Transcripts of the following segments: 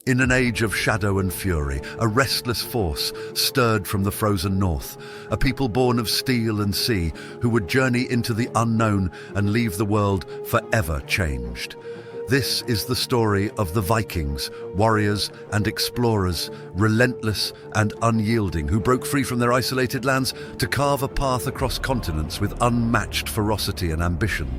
In an age of shadow and fury, a restless force stirred from the frozen north, a people born of steel and sea who would journey into the unknown and leave the world forever changed. This is the story of the Vikings, warriors and explorers, relentless and unyielding, who broke free from their isolated lands to carve a path across continents with unmatched ferocity and ambition.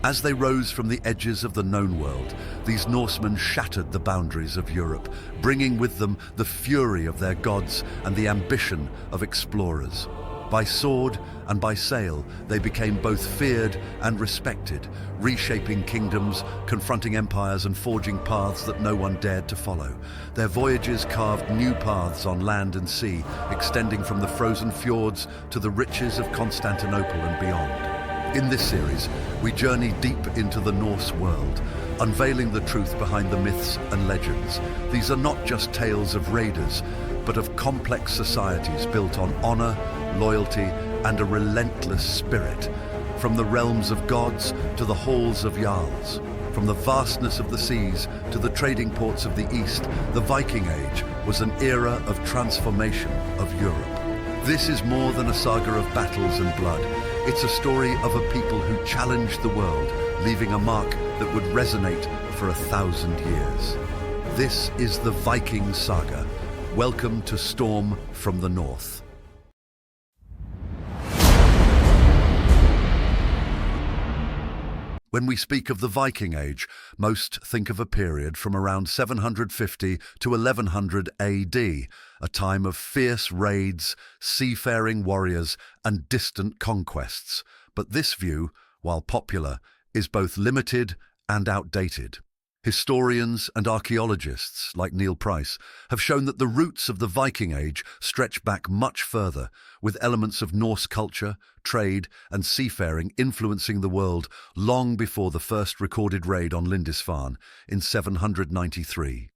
As they rose from the edges of the known world, these Norsemen shattered the boundaries of Europe, bringing with them the fury of their gods and the ambition of explorers. By sword and by sail, they became both feared and respected, reshaping kingdoms, confronting empires and forging paths that no one dared to follow. Their voyages carved new paths on land and sea, extending from the frozen fjords to the riches of Constantinople and beyond. In this series, we journey deep into the Norse world, unveiling the truth behind the myths and legends. These are not just tales of raiders, but of complex societies built on honor, loyalty, and a relentless spirit. From the realms of gods to the halls of jarls, from the vastness of the seas to the trading ports of the East, the Viking Age was an era of transformation of Europe. This is more than a saga of battles and blood. It's a story of a people who challenged the world, leaving a mark that would resonate for 1,000 years. This is the Viking Saga. Welcome to Storm from the North. When we speak of the Viking Age, most think of a period from around 750 to 1100 AD, a time of fierce raids, seafaring warriors, and distant conquests. But this view, while popular, is both limited and outdated. Historians and archaeologists, like Neil Price, have shown that the roots of the Viking Age stretch back much further, with elements of Norse culture, trade, and seafaring influencing the world long before the first recorded raid on Lindisfarne in 793.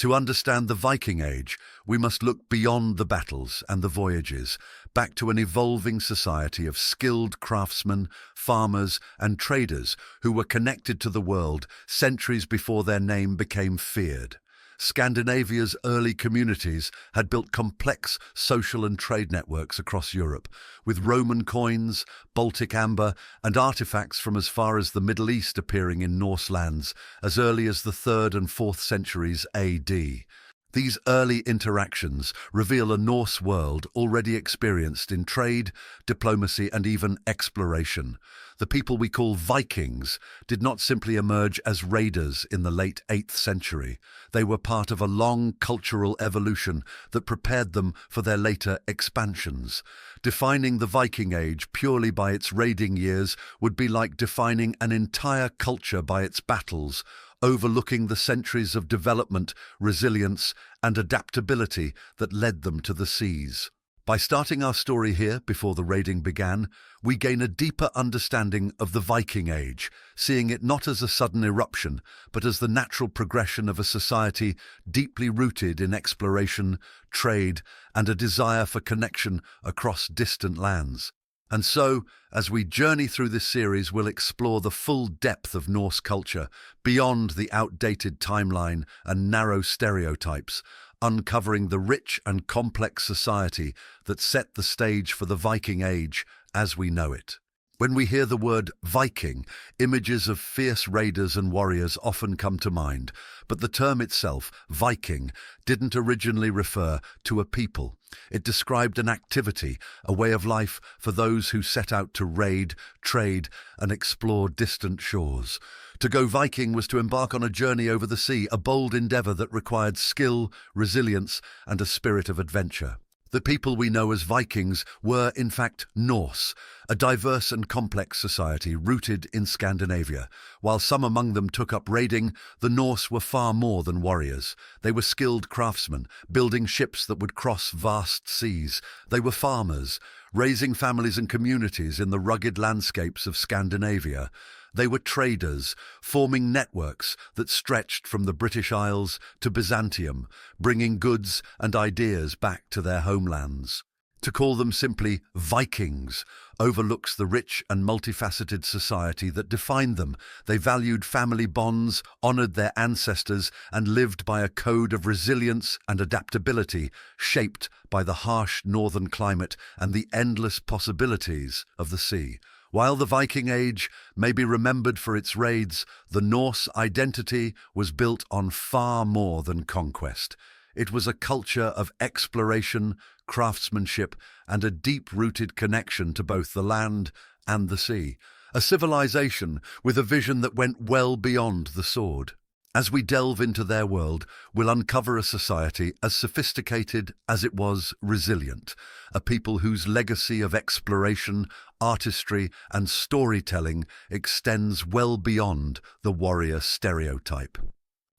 To understand the Viking Age, we must look beyond the battles and the voyages, back to an evolving society of skilled craftsmen, farmers, and traders who were connected to the world centuries before their name became feared. Scandinavia's early communities had built complex social and trade networks across Europe, with Roman coins, Baltic amber, and artifacts from as far as the Middle East appearing in Norse lands as early as the 3rd and 4th centuries AD. These early interactions reveal a Norse world already experienced in trade, diplomacy, and even exploration. The people we call Vikings did not simply emerge as raiders in the late 8th century. They were part of a long cultural evolution that prepared them for their later expansions. Defining the Viking Age purely by its raiding years would be like defining an entire culture by its battles, overlooking the centuries of development, resilience, and adaptability that led them to the seas. By starting our story here before the raiding began, we gain a deeper understanding of the Viking Age, seeing it not as a sudden eruption, but as the natural progression of a society deeply rooted in exploration, trade, and a desire for connection across distant lands. And so, as we journey through this series, we'll explore the full depth of Norse culture, beyond the outdated timeline and narrow stereotypes, uncovering the rich and complex society that set the stage for the Viking Age as we know it. When we hear the word Viking, images of fierce raiders and warriors often come to mind, but the term itself, Viking, didn't originally refer to a people. It described an activity, a way of life for those who set out to raid, trade, and explore distant shores. To go Viking was to embark on a journey over the sea, a bold endeavor that required skill, resilience, and a spirit of adventure. The people we know as Vikings were, in fact, Norse, a diverse and complex society rooted in Scandinavia. While some among them took up raiding, the Norse were far more than warriors. They were skilled craftsmen, building ships that would cross vast seas. They were farmers, raising families and communities in the rugged landscapes of Scandinavia. They were traders, forming networks that stretched from the British Isles to Byzantium, bringing goods and ideas back to their homelands. To call them simply Vikings overlooks the rich and multifaceted society that defined them. They valued family bonds, honored their ancestors, and lived by a code of resilience and adaptability shaped by the harsh northern climate and the endless possibilities of the sea. While the Viking Age may be remembered for its raids, the Norse identity was built on far more than conquest. It was a culture of exploration, craftsmanship, and a deep-rooted connection to both the land and the sea. A civilization with a vision that went well beyond the sword. As we delve into their world, we'll uncover a society as sophisticated as it was resilient, a people whose legacy of exploration, artistry, and storytelling extends well beyond the warrior stereotype.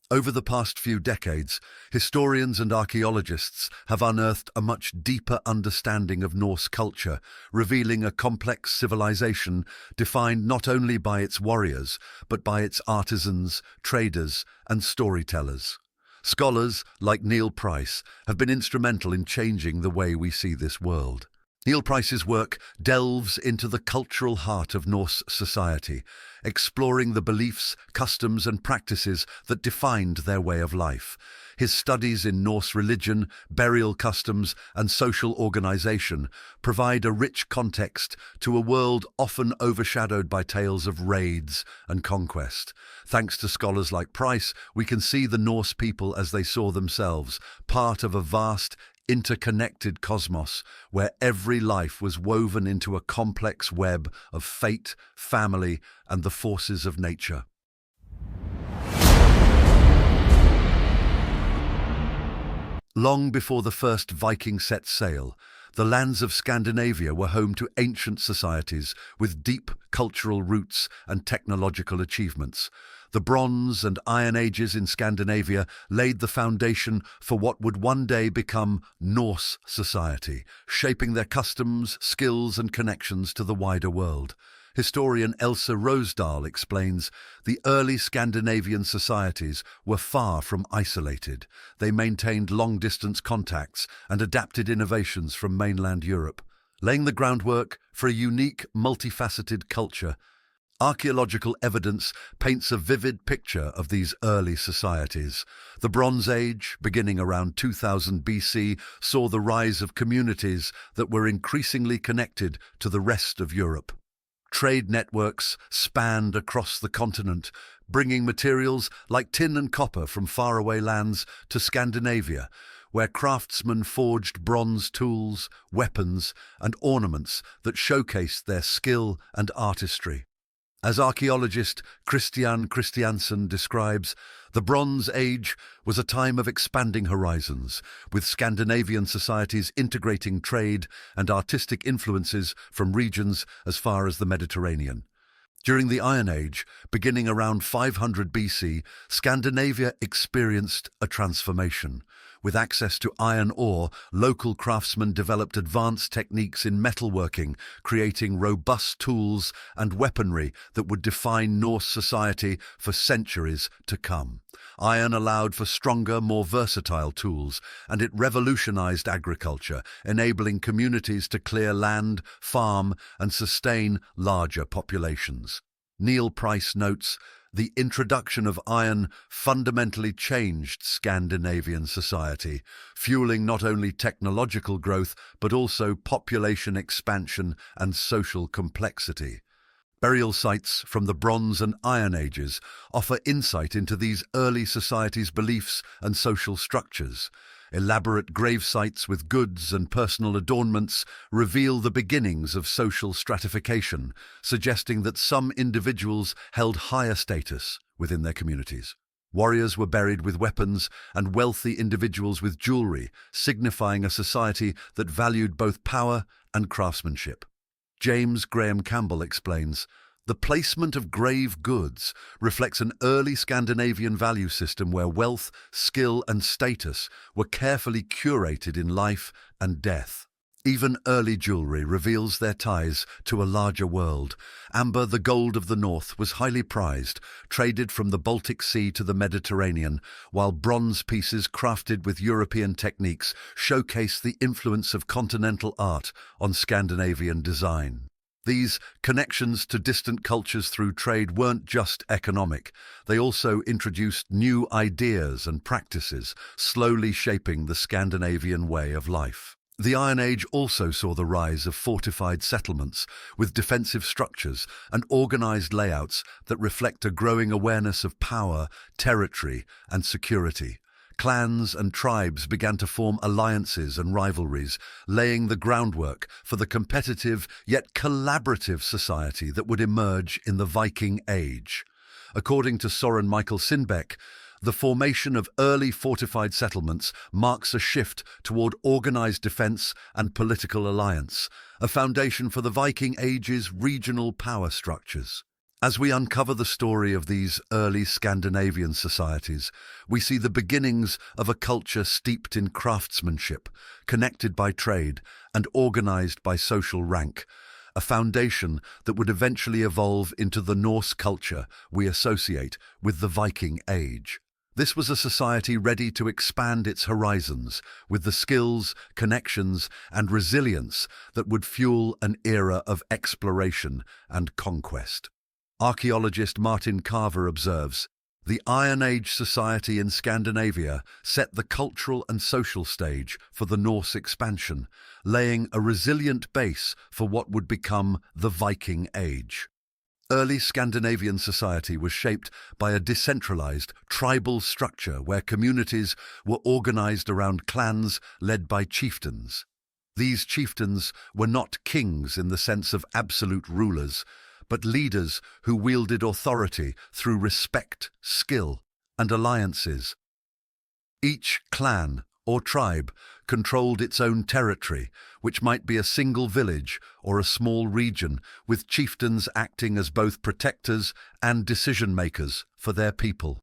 Over the past few decades, historians and archaeologists have unearthed a much deeper understanding of Norse culture, revealing a complex civilization defined not only by its warriors, but by its artisans, traders, and storytellers. Scholars like Neil Price have been instrumental in changing the way we see this world. Neil Price's work delves into the cultural heart of Norse society, exploring the beliefs, customs, and practices that defined their way of life. His studies in Norse religion, burial customs, and social organization provide a rich context to a world often overshadowed by tales of raids and conquest. Thanks to scholars like Price, we can see the Norse people as they saw themselves, part of a vast, interconnected cosmos where every life was woven into a complex web of fate, family, and the forces of nature. Long before the first Viking set sail, the lands of Scandinavia were home to ancient societies with deep cultural roots and technological achievements. The Bronze and Iron Ages in Scandinavia laid the foundation for what would one day become Norse society, shaping their customs, skills, and connections to the wider world. Historian Elsa Rosedal explains, the early Scandinavian societies were far from isolated. They maintained long-distance contacts and adapted innovations from mainland Europe, laying the groundwork for a unique, multifaceted culture. Archaeological evidence paints a vivid picture of these early societies. The Bronze Age, beginning around 2000 BC, saw the rise of communities that were increasingly connected to the rest of Europe. Trade networks spanned across the continent, bringing materials like tin and copper from faraway lands to Scandinavia, where craftsmen forged bronze tools, weapons, and ornaments that showcased their skill and artistry. As archaeologist Christian Christiansen describes, the Bronze Age was a time of expanding horizons, with Scandinavian societies integrating trade and artistic influences from regions as far as the Mediterranean. During the Iron Age, beginning around 500 BC, Scandinavia experienced a transformation. With access to iron ore, local craftsmen developed advanced techniques in metalworking, creating robust tools and weaponry that would define Norse society for centuries to come. Iron allowed for stronger, more versatile tools, and it revolutionized agriculture, enabling communities to clear land, farm, and sustain larger populations. Neil Price notes, the introduction of iron fundamentally changed Scandinavian society, fueling not only technological growth but also population expansion and social complexity. Burial sites from the Bronze and Iron Ages offer insight into these early societies' beliefs and social structures. Elaborate grave sites with goods and personal adornments reveal the beginnings of social stratification, suggesting that some individuals held higher status within their communities. Warriors were buried with weapons and wealthy individuals with jewelry, signifying a society that valued both power and craftsmanship. James Graham Campbell explains, the placement of grave goods reflects an early Scandinavian value system where wealth, skill, and status were carefully curated in life and death. Even early jewelry reveals their ties to a larger world. Amber, the gold of the north, was highly prized, traded from the Baltic Sea to the Mediterranean, while bronze pieces crafted with European techniques showcase the influence of continental art on Scandinavian design. These connections to distant cultures through trade weren't just economic. They also introduced new ideas and practices, slowly shaping the Scandinavian way of life. The Iron Age also saw the rise of fortified settlements with defensive structures and organized layouts that reflect a growing awareness of power, territory, and security. Clans and tribes began to form alliances and rivalries, laying the groundwork for the competitive yet collaborative society that would emerge in the Viking Age. According to Søren Michael Sindbæk, the formation of early fortified settlements marks a shift toward organized defense and political alliance, a foundation for the Viking Age's regional power structures. As we uncover the story of these early Scandinavian societies, we see the beginnings of a culture steeped in craftsmanship, connected by trade, and organized by social rank, a foundation that would eventually evolve into the Norse culture we associate with the Viking Age. This was a society ready to expand its horizons with the skills, connections, and resilience that would fuel an era of exploration and conquest. Archaeologist Martin Carver observes, "The Iron Age society in Scandinavia set the cultural and social stage for the Norse expansion, laying a resilient base for what would become the Viking Age." Early Scandinavian society was shaped by a decentralized, tribal structure where communities were organized around clans led by chieftains. These chieftains were not kings in the sense of absolute rulers, but leaders who wielded authority through respect, skill, and alliances. Each clan or tribe controlled its own territory, which might be a single village or a small region, with chieftains acting as both protectors and decision-makers for their people.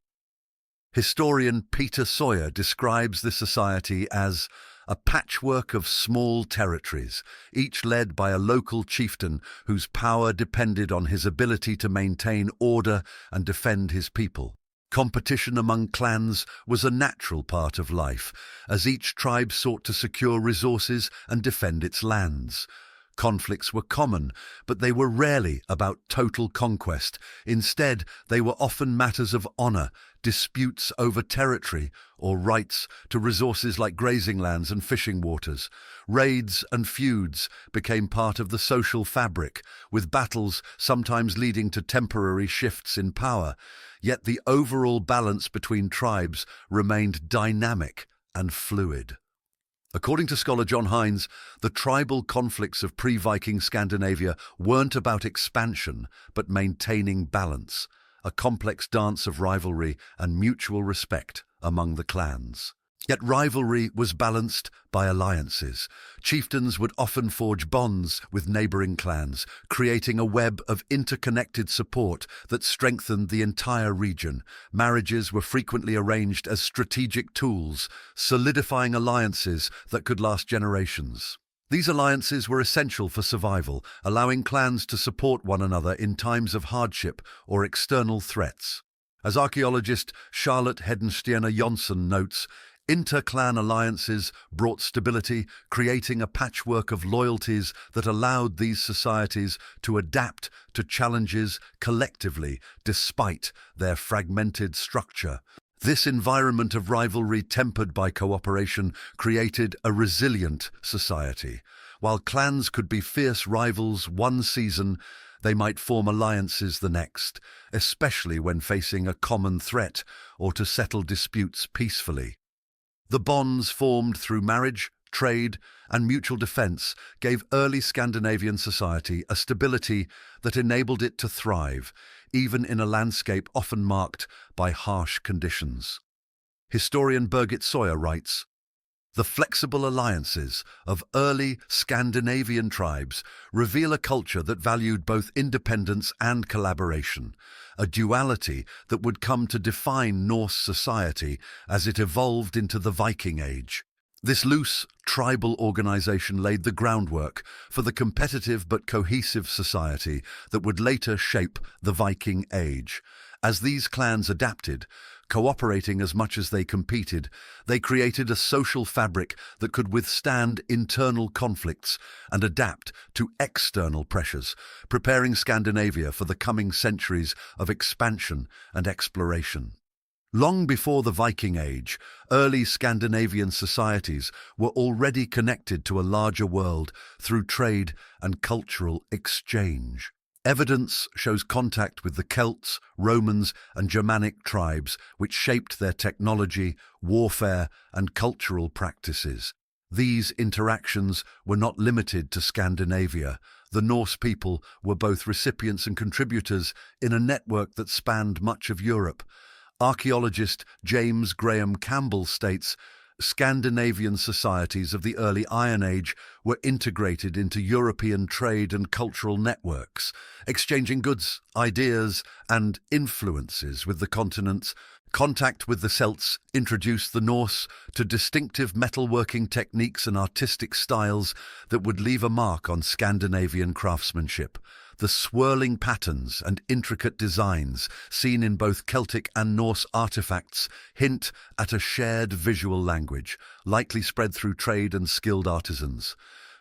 Historian Peter Sawyer describes this society as a patchwork of small territories, each led by a local chieftain whose power depended on his ability to maintain order and defend his people. Competition among clans was a natural part of life, as each tribe sought to secure resources and defend its lands. Conflicts were common, but they were rarely about total conquest. Instead, they were often matters of honor, disputes over territory, or rights to resources like grazing lands and fishing waters. Raids and feuds became part of the social fabric, with battles sometimes leading to temporary shifts in power. Yet the overall balance between tribes remained dynamic and fluid. According to scholar John Hines, the tribal conflicts of pre-Viking Scandinavia weren't about expansion, but maintaining balance, a complex dance of rivalry and mutual respect among the clans. Yet rivalry was balanced by alliances. Chieftains would often forge bonds with neighboring clans, creating a web of interconnected support that strengthened the entire region. Marriages were frequently arranged as strategic tools, solidifying alliances that could last generations. These alliances were essential for survival, allowing clans to support one another in times of hardship or external threats. As archaeologist Charlotte Hedenstierna Jonsson notes, inter-clan alliances brought stability, creating a patchwork of loyalties that allowed these societies to adapt to challenges collectively despite their fragmented structure. This environment of rivalry, tempered by cooperation, created a resilient society. While clans could be fierce rivals one season, they might form alliances the next, especially when facing a common threat or to settle disputes peacefully. The bonds formed through marriage, trade, and mutual defense gave early Scandinavian society a stability that enabled it to thrive, even in a landscape often marked by harsh conditions. Historian Birgit Sawyer writes, "The flexible alliances of early Scandinavian tribes reveal a culture that valued both independence and collaboration, a duality that would come to define Norse society as it evolved into the Viking Age." This loose, tribal organization laid the groundwork for the competitive but cohesive society that would later shape the Viking Age. As these clans adapted, cooperating as much as they competed, they created a social fabric that could withstand internal conflicts and adapt to external pressures, preparing Scandinavia for the coming centuries of expansion and exploration. Long before the Viking Age, early Scandinavian societies were already connected to a larger world through trade and cultural exchange. Evidence shows contact with the Celts, Romans, and Germanic tribes, which shaped their technology, warfare, and cultural practices. These interactions were not limited to Scandinavia. The Norse people were both recipients and contributors in a network that spanned much of Europe. Archaeologist James Graham Campbell states, Scandinavian societies of the early Iron Age were integrated into European trade and cultural networks, exchanging goods, ideas, and influences with the continents. Contact with the Celts introduced the Norse to distinctive metalworking techniques and artistic styles that would leave a mark on Scandinavian craftsmanship. The swirling patterns and intricate designs seen in both Celtic and Norse artifacts hint at a shared visual language, likely spread through trade and skilled artisans.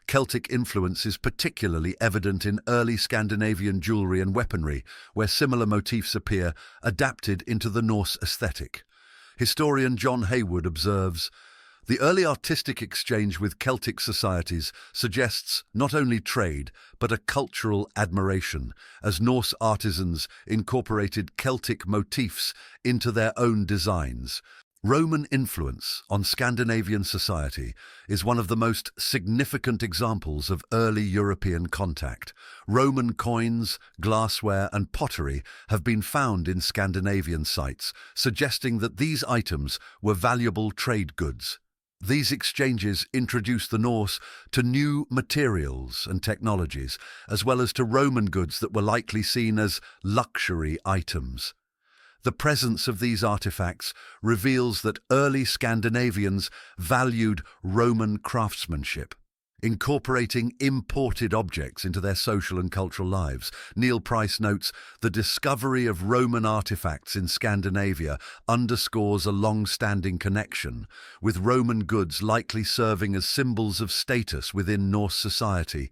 Celtic influence is particularly evident in early Scandinavian jewellery and weaponry, where similar motifs appear, adapted into the Norse aesthetic. Historian John Haywood observes, the early artistic exchange with Celtic societies suggests not only trade, but a cultural admiration, as Norse artisans incorporated Celtic motifs into their own designs. Roman influence on Scandinavian society is one of the most significant examples of early European contact. Roman coins, glassware, and pottery have been found in Scandinavian sites, suggesting that these items were valuable trade goods. These exchanges introduced the Norse to new materials and technologies, as well as to Roman goods that were likely seen as luxury items. The presence of these artifacts reveals that early Scandinavians valued Roman craftsmanship, incorporating imported objects into their social and cultural lives. Neil Price notes, the discovery of Roman artifacts in Scandinavia underscores a long-standing connection, with Roman goods likely serving as symbols of status within Norse society.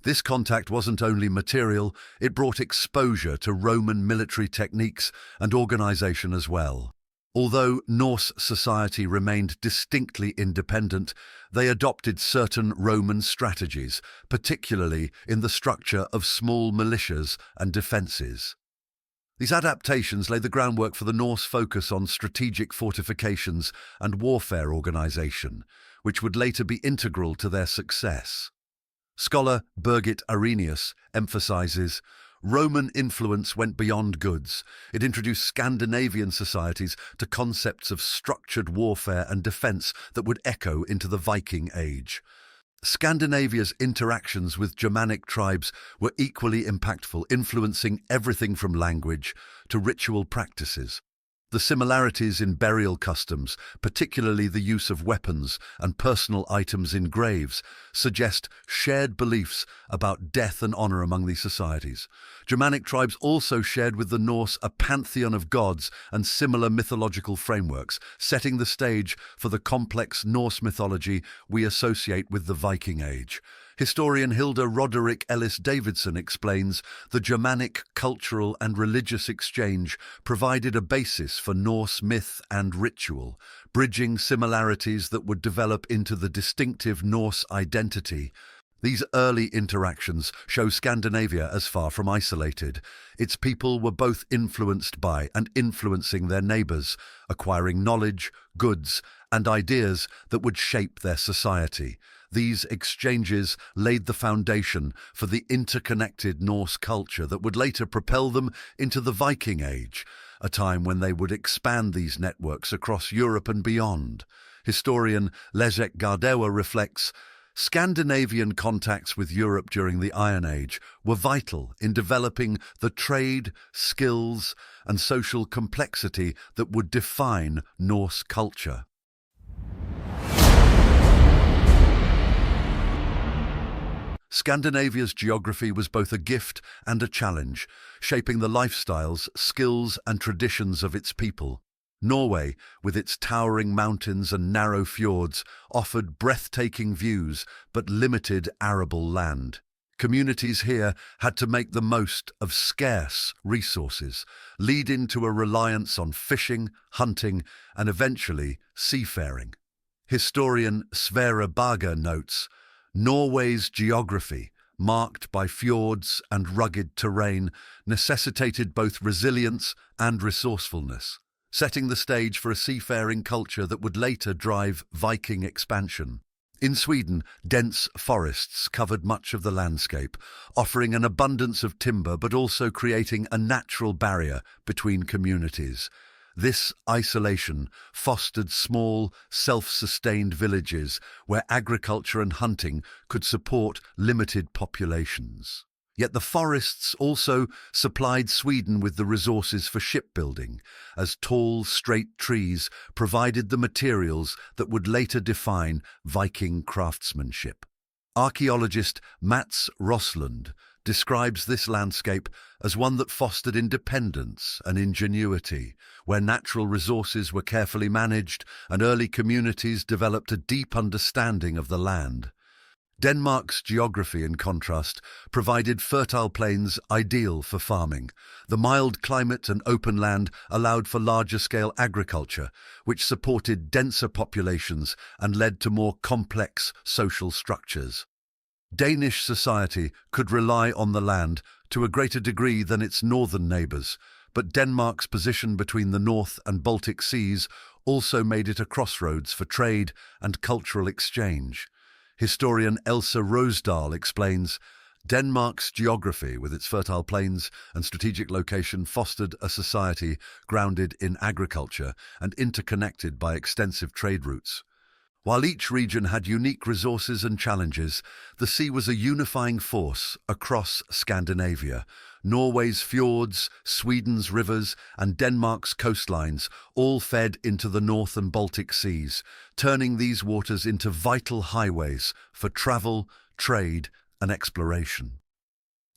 This contact wasn't only material, it brought exposure to Roman military techniques and organization as well. Although Norse society remained distinctly independent, they adopted certain Roman strategies, particularly in the structure of small militias and defences. These adaptations laid the groundwork for the Norse focus on strategic fortifications and warfare organisation, which would later be integral to their success. Scholar Birgit Arrhenius emphasises, Roman influence went beyond goods. It introduced Scandinavian societies to concepts of structured warfare and defence that would echo into the Viking Age. Scandinavia's interactions with Germanic tribes were equally impactful, influencing everything from language to ritual practices. The similarities in burial customs, particularly the use of weapons and personal items in graves, suggest shared beliefs about death and honour among these societies. Germanic tribes also shared with the Norse a pantheon of gods and similar mythological frameworks, setting the stage for the complex Norse mythology we associate with the Viking Age. Historian Hilda Roderick Ellis-Davidson explains the Germanic cultural and religious exchange provided a basis for Norse myth and ritual, bridging similarities that would develop into the distinctive Norse identity. These early interactions show Scandinavia as far from isolated. Its people were both influenced by and influencing their neighbours, acquiring knowledge, goods, and ideas that would shape their society. These exchanges laid the foundation for the interconnected Norse culture that would later propel them into the Viking Age, a time when they would expand these networks across Europe and beyond. Historian Leszek Gardewa reflects, Scandinavian contacts with Europe during the Iron Age were vital in developing the trade, skills, and social complexity that would define Norse culture. Scandinavia's geography was both a gift and a challenge, shaping the lifestyles, skills, and traditions of its people. Norway, with its towering mountains and narrow fjords, offered breathtaking views but limited arable land. Communities here had to make the most of scarce resources, leading to a reliance on fishing, hunting, and eventually seafaring. Historian Sverre Baga notes, Norway's geography, marked by fjords and rugged terrain, necessitated both resilience and resourcefulness, setting the stage for a seafaring culture that would later drive Viking expansion. In Sweden, dense forests covered much of the landscape, offering an abundance of timber but also creating a natural barrier between communities. This isolation fostered small, self-sustained villages where agriculture and hunting could support limited populations. Yet the forests also supplied Sweden with the resources for shipbuilding, as tall, straight trees provided the materials that would later define Viking craftsmanship. Archaeologist Mats Roslund describes this landscape as one that fostered independence and ingenuity, where natural resources were carefully managed and early communities developed a deep understanding of the land. Denmark's geography, in contrast, provided fertile plains ideal for farming. The mild climate and open land allowed for larger-scale agriculture, which supported denser populations and led to more complex social structures. Danish society could rely on the land to a greater degree than its northern neighbours, but Denmark's position between the North and Baltic Seas also made it a crossroads for trade and cultural exchange. Historian Elsa Rosedal explains, Denmark's geography, with its fertile plains and strategic location, fostered a society grounded in agriculture and interconnected by extensive trade routes. While each region had unique resources and challenges, the sea was a unifying force across Scandinavia. Norway's fjords, Sweden's rivers, and Denmark's coastlines all fed into the North and Baltic Seas, turning these waters into vital highways for travel, trade, and exploration.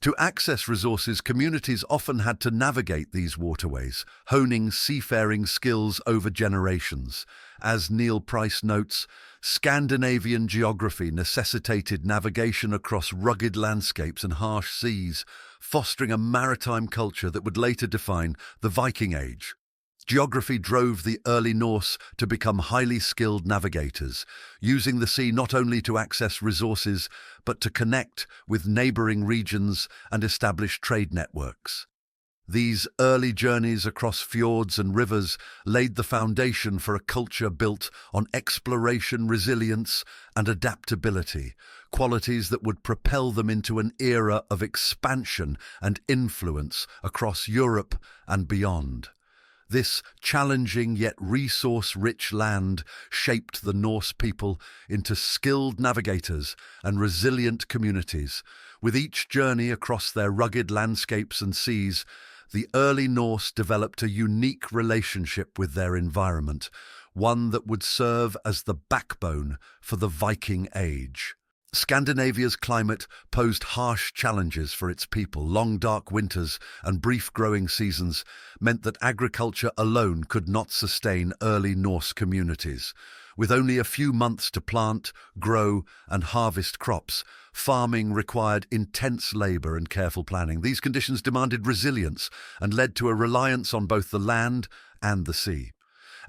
To access resources, communities often had to navigate these waterways, honing seafaring skills over generations. As Neil Price notes, Scandinavian geography necessitated navigation across rugged landscapes and harsh seas, fostering a maritime culture that would later define the Viking Age. Geography drove the early Norse to become highly skilled navigators, using the sea not only to access resources, but to connect with neighbouring regions and establish trade networks. These early journeys across fjords and rivers laid the foundation for a culture built on exploration, resilience, and adaptability, qualities that would propel them into an era of expansion and influence across Europe and beyond. This challenging yet resource-rich land shaped the Norse people into skilled navigators and resilient communities. With each journey across their rugged landscapes and seas, the early Norse developed a unique relationship with their environment, one that would serve as the backbone for the Viking Age. Scandinavia's climate posed harsh challenges for its people. Long, dark winters and brief growing seasons meant that agriculture alone could not sustain early Norse communities. With only a few months to plant, grow, and harvest crops, farming required intense labour and careful planning. These conditions demanded resilience and led to a reliance on both the land and the sea.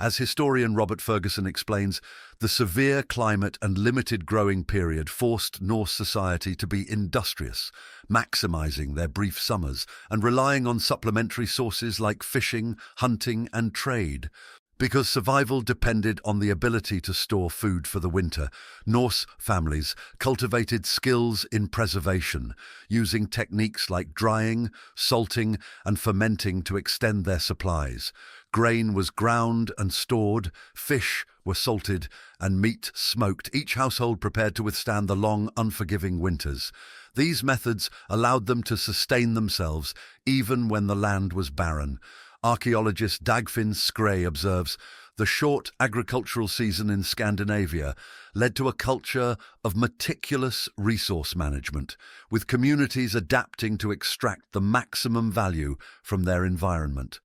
As historian Robert Ferguson explains, the severe climate and limited growing period forced Norse society to be industrious, maximising their brief summers and relying on supplementary sources like fishing, hunting, and trade. Because survival depended on the ability to store food for the winter, Norse families cultivated skills in preservation, using techniques like drying, salting, and fermenting to extend their supplies. Grain was ground and stored, fish were salted, and meat smoked, each household prepared to withstand the long, unforgiving winters. These methods allowed them to sustain themselves even when the land was barren. Archaeologist Dagfinn Skray observes, The short agricultural season in Scandinavia led to a culture of meticulous resource management, with communities adapting to extract the maximum value from their environment.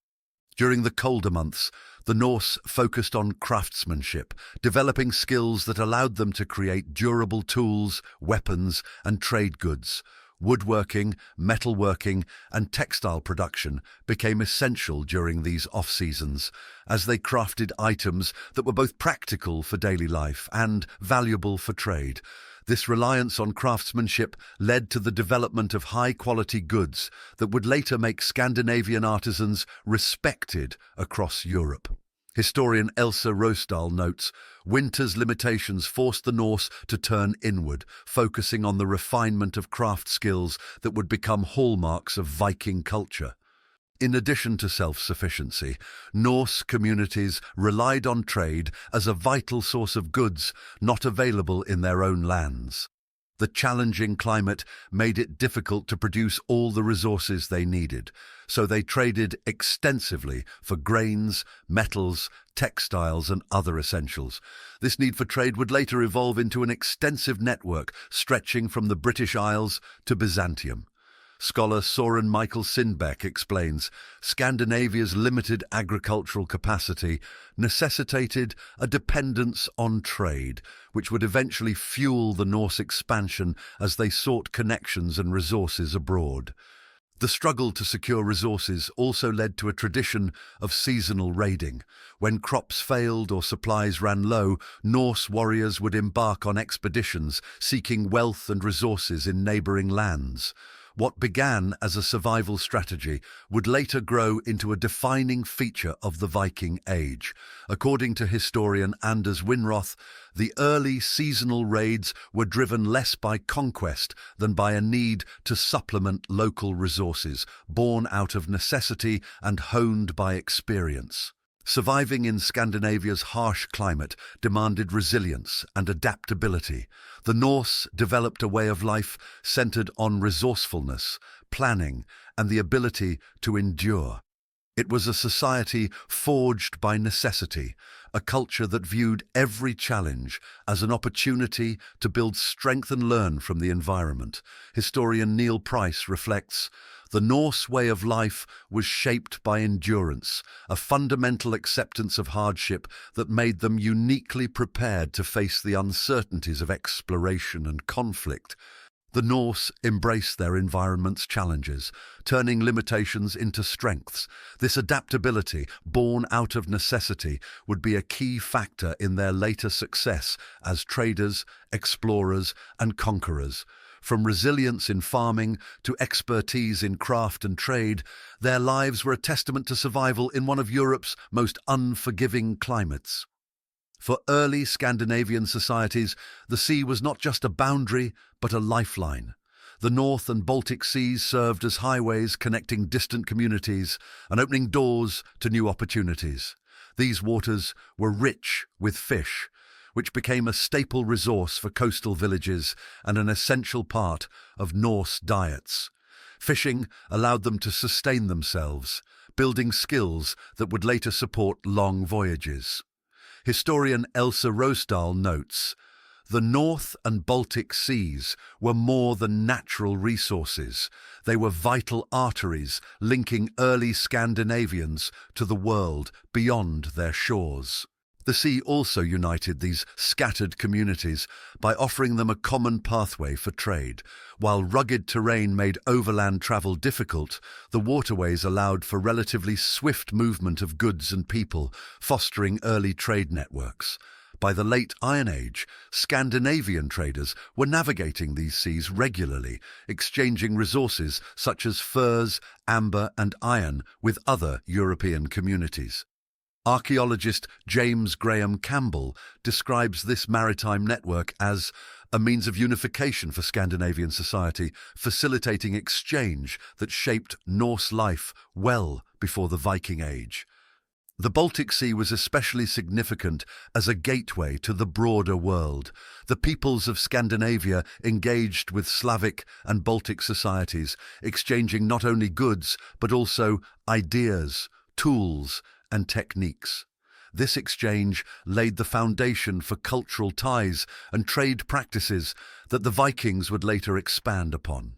During the colder months, the Norse focused on craftsmanship, developing skills that allowed them to create durable tools, weapons, and trade goods. Woodworking, metalworking, and textile production became essential during these off-seasons, as they crafted items that were both practical for daily life and valuable for trade. This reliance on craftsmanship led to the development of high-quality goods that would later make Scandinavian artisans respected across Europe. Historian Elsa Rosdahl notes, winter's limitations forced the Norse to turn inward, focusing on the refinement of craft skills that would become hallmarks of Viking culture. In addition to self-sufficiency, Norse communities relied on trade as a vital source of goods not available in their own lands. The challenging climate made it difficult to produce all the resources they needed, so they traded extensively for grains, metals, textiles, and other essentials. This need for trade would later evolve into an extensive network stretching from the British Isles to Byzantium. Scholar Søren Michael Sindbeck explains, Scandinavia's limited agricultural capacity necessitated a dependence on trade, which would eventually fuel the Norse expansion as they sought connections and resources abroad. The struggle to secure resources also led to a tradition of seasonal raiding. When crops failed or supplies ran low, Norse warriors would embark on expeditions seeking wealth and resources in neighbouring lands. What began as a survival strategy would later grow into a defining feature of the Viking Age. According to historian Anders Winroth, the early seasonal raids were driven less by conquest than by a need to supplement local resources, born out of necessity and honed by experience. Surviving in Scandinavia's harsh climate demanded resilience and adaptability. The Norse developed a way of life centered on resourcefulness, planning, and the ability to endure. It was a society forged by necessity, a culture that viewed every challenge as an opportunity to build strength and learn from the environment. Historian Neil Price reflects, the Norse way of life was shaped by endurance, a fundamental acceptance of hardship that made them uniquely prepared to face the uncertainties of exploration and conflict. The Norse embraced their environment's challenges, turning limitations into strengths. This adaptability, born out of necessity, would be a key factor in their later success as traders, explorers, and conquerors. From resilience in farming to expertise in craft and trade, their lives were a testament to survival in one of Europe's most unforgiving climates. For early Scandinavian societies, the sea was not just a boundary, but a lifeline. The North and Baltic Seas served as highways connecting distant communities and opening doors to new opportunities. These waters were rich with fish, which became a staple resource for coastal villages and an essential part of Norse diets. Fishing allowed them to sustain themselves, building skills that would later support long voyages. Historian Elsa Rosdahl notes, the North and Baltic Seas were more than natural resources. They were vital arteries linking early Scandinavians to the world beyond their shores. The sea also united these scattered communities by offering them a common pathway for trade. While rugged terrain made overland travel difficult, the waterways allowed for relatively swift movement of goods and people, fostering early trade networks. By the late Iron Age, Scandinavian traders were navigating these seas regularly, exchanging resources such as furs, amber, and iron with other European communities. Archaeologist James Graham Campbell describes this maritime network as a means of unification for Scandinavian society, facilitating exchange that shaped Norse life well before the Viking Age. The Baltic Sea was especially significant as a gateway to the broader world. The peoples of Scandinavia engaged with Slavic and Baltic societies, exchanging not only goods but also ideas, tools, and techniques. This exchange laid the foundation for cultural ties and trade practices that the Vikings would later expand upon.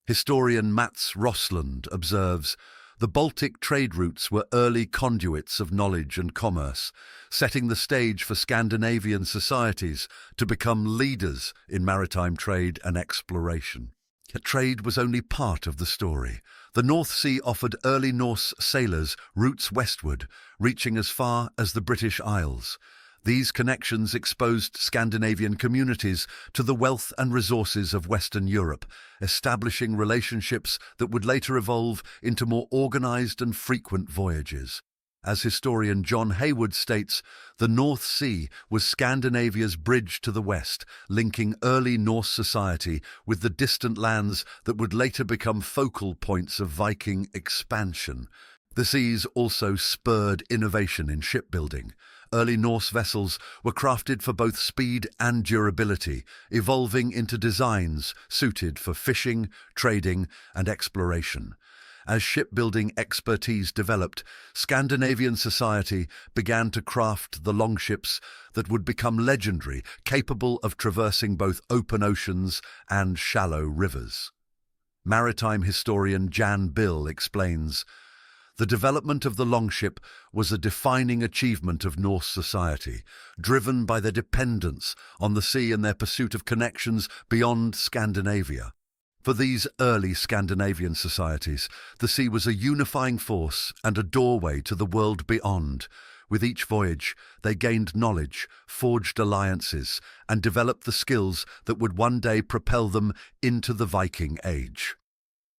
Historian Mats Roslund observes, "The Baltic trade routes were early conduits of knowledge and commerce, setting the stage for Scandinavian societies to become leaders in maritime trade and exploration." Yet trade was only part of the story. The North Sea offered early Norse sailors routes westward, reaching as far as the British Isles. These connections exposed Scandinavian communities to the wealth and resources of Western Europe, establishing relationships that would later evolve into more organized and frequent voyages. As historian John Haywood states, the North Sea was Scandinavia's bridge to the west, linking early Norse society with the distant lands that would later become focal points of Viking expansion. The seas also spurred innovation in shipbuilding. Early Norse vessels were crafted for both speed and durability, evolving into designs suited for fishing, trading, and exploration. As shipbuilding expertise developed, Scandinavian society began to craft the longships that would become legendary, capable of traversing both open oceans and shallow rivers. Maritime historian Jan Bill explains, "The development of the longship was a defining achievement of Norse society, driven by their dependence on the sea and their pursuit of connections beyond Scandinavia. For these early Scandinavian societies, the sea was a unifying force and a doorway to the world beyond. With each voyage, they gained knowledge, forged alliances, and developed the skills that would one day propel them into the Viking Age."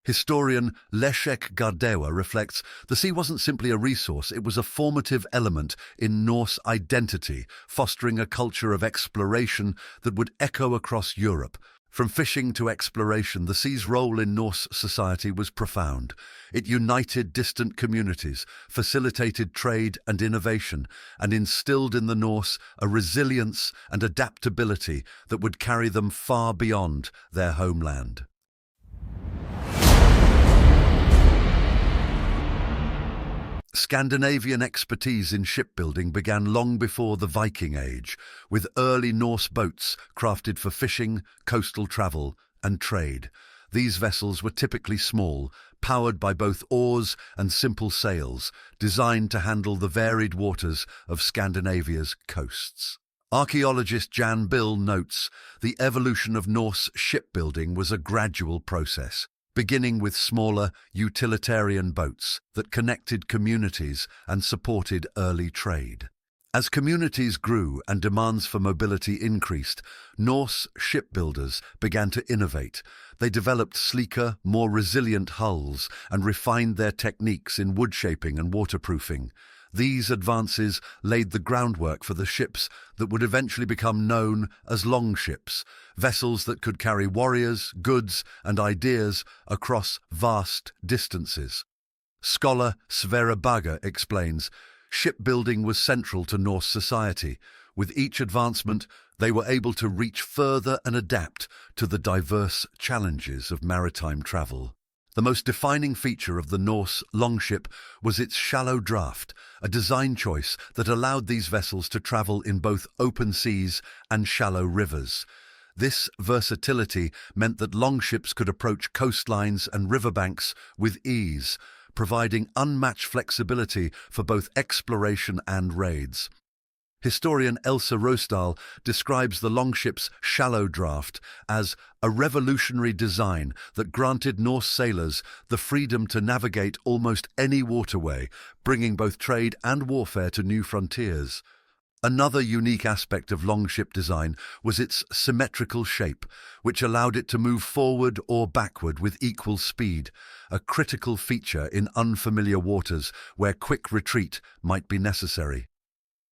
Historian Leszek Gardewa reflects, "The sea wasn't simply a resource, it was a formative element in Norse identity, fostering a culture of exploration that would echo across Europe. From fishing to exploration, the sea's role in Norse society was profound. It united distant communities, facilitated trade and innovation, and instilled in the Norse a resilience and adaptability that would carry them far beyond their homeland." Scandinavian expertise in shipbuilding began long before the Viking Age, with early Norse boats crafted for fishing, coastal travel, and trade. These vessels were typically small, powered by both oars and simple sails, designed to handle the varied waters of Scandinavia's coasts. Archaeologist Jan Bill notes, "The evolution of Norse shipbuilding was a gradual process, beginning with smaller, utilitarian boats that connected communities and supported early trade. As communities grew and demands for mobility increased, Norse shipbuilders began to innovate. They developed sleeker, more resilient hulls and refined their techniques in wood shaping and waterproofing. These advances laid the groundwork for the ships that would eventually become known as longships, vessels that could carry warriors, goods, and ideas across vast distances. Scholar Sverre Bagge explains, "Shipbuilding was central to Norse society. With each advancement, they were able to reach further and adapt to the diverse challenges of maritime travel." The most defining feature of the Norse longship was its shallow draft, a design choice that allowed these vessels to travel in both open seas and shallow rivers. This versatility meant that longships could approach coastlines and riverbanks with ease, providing unmatched flexibility for both exploration and raids. Historian Elsa Rosdahl describes the longship's shallow draft as a revolutionary design that granted Norse sailors the freedom to navigate almost any waterway, bringing both trade and warfare to new frontiers. Another unique aspect of longship design was its symmetrical shape, which allowed it to move forward or backward with equal speed, a critical feature in unfamiliar waters where quick retreat might be necessary.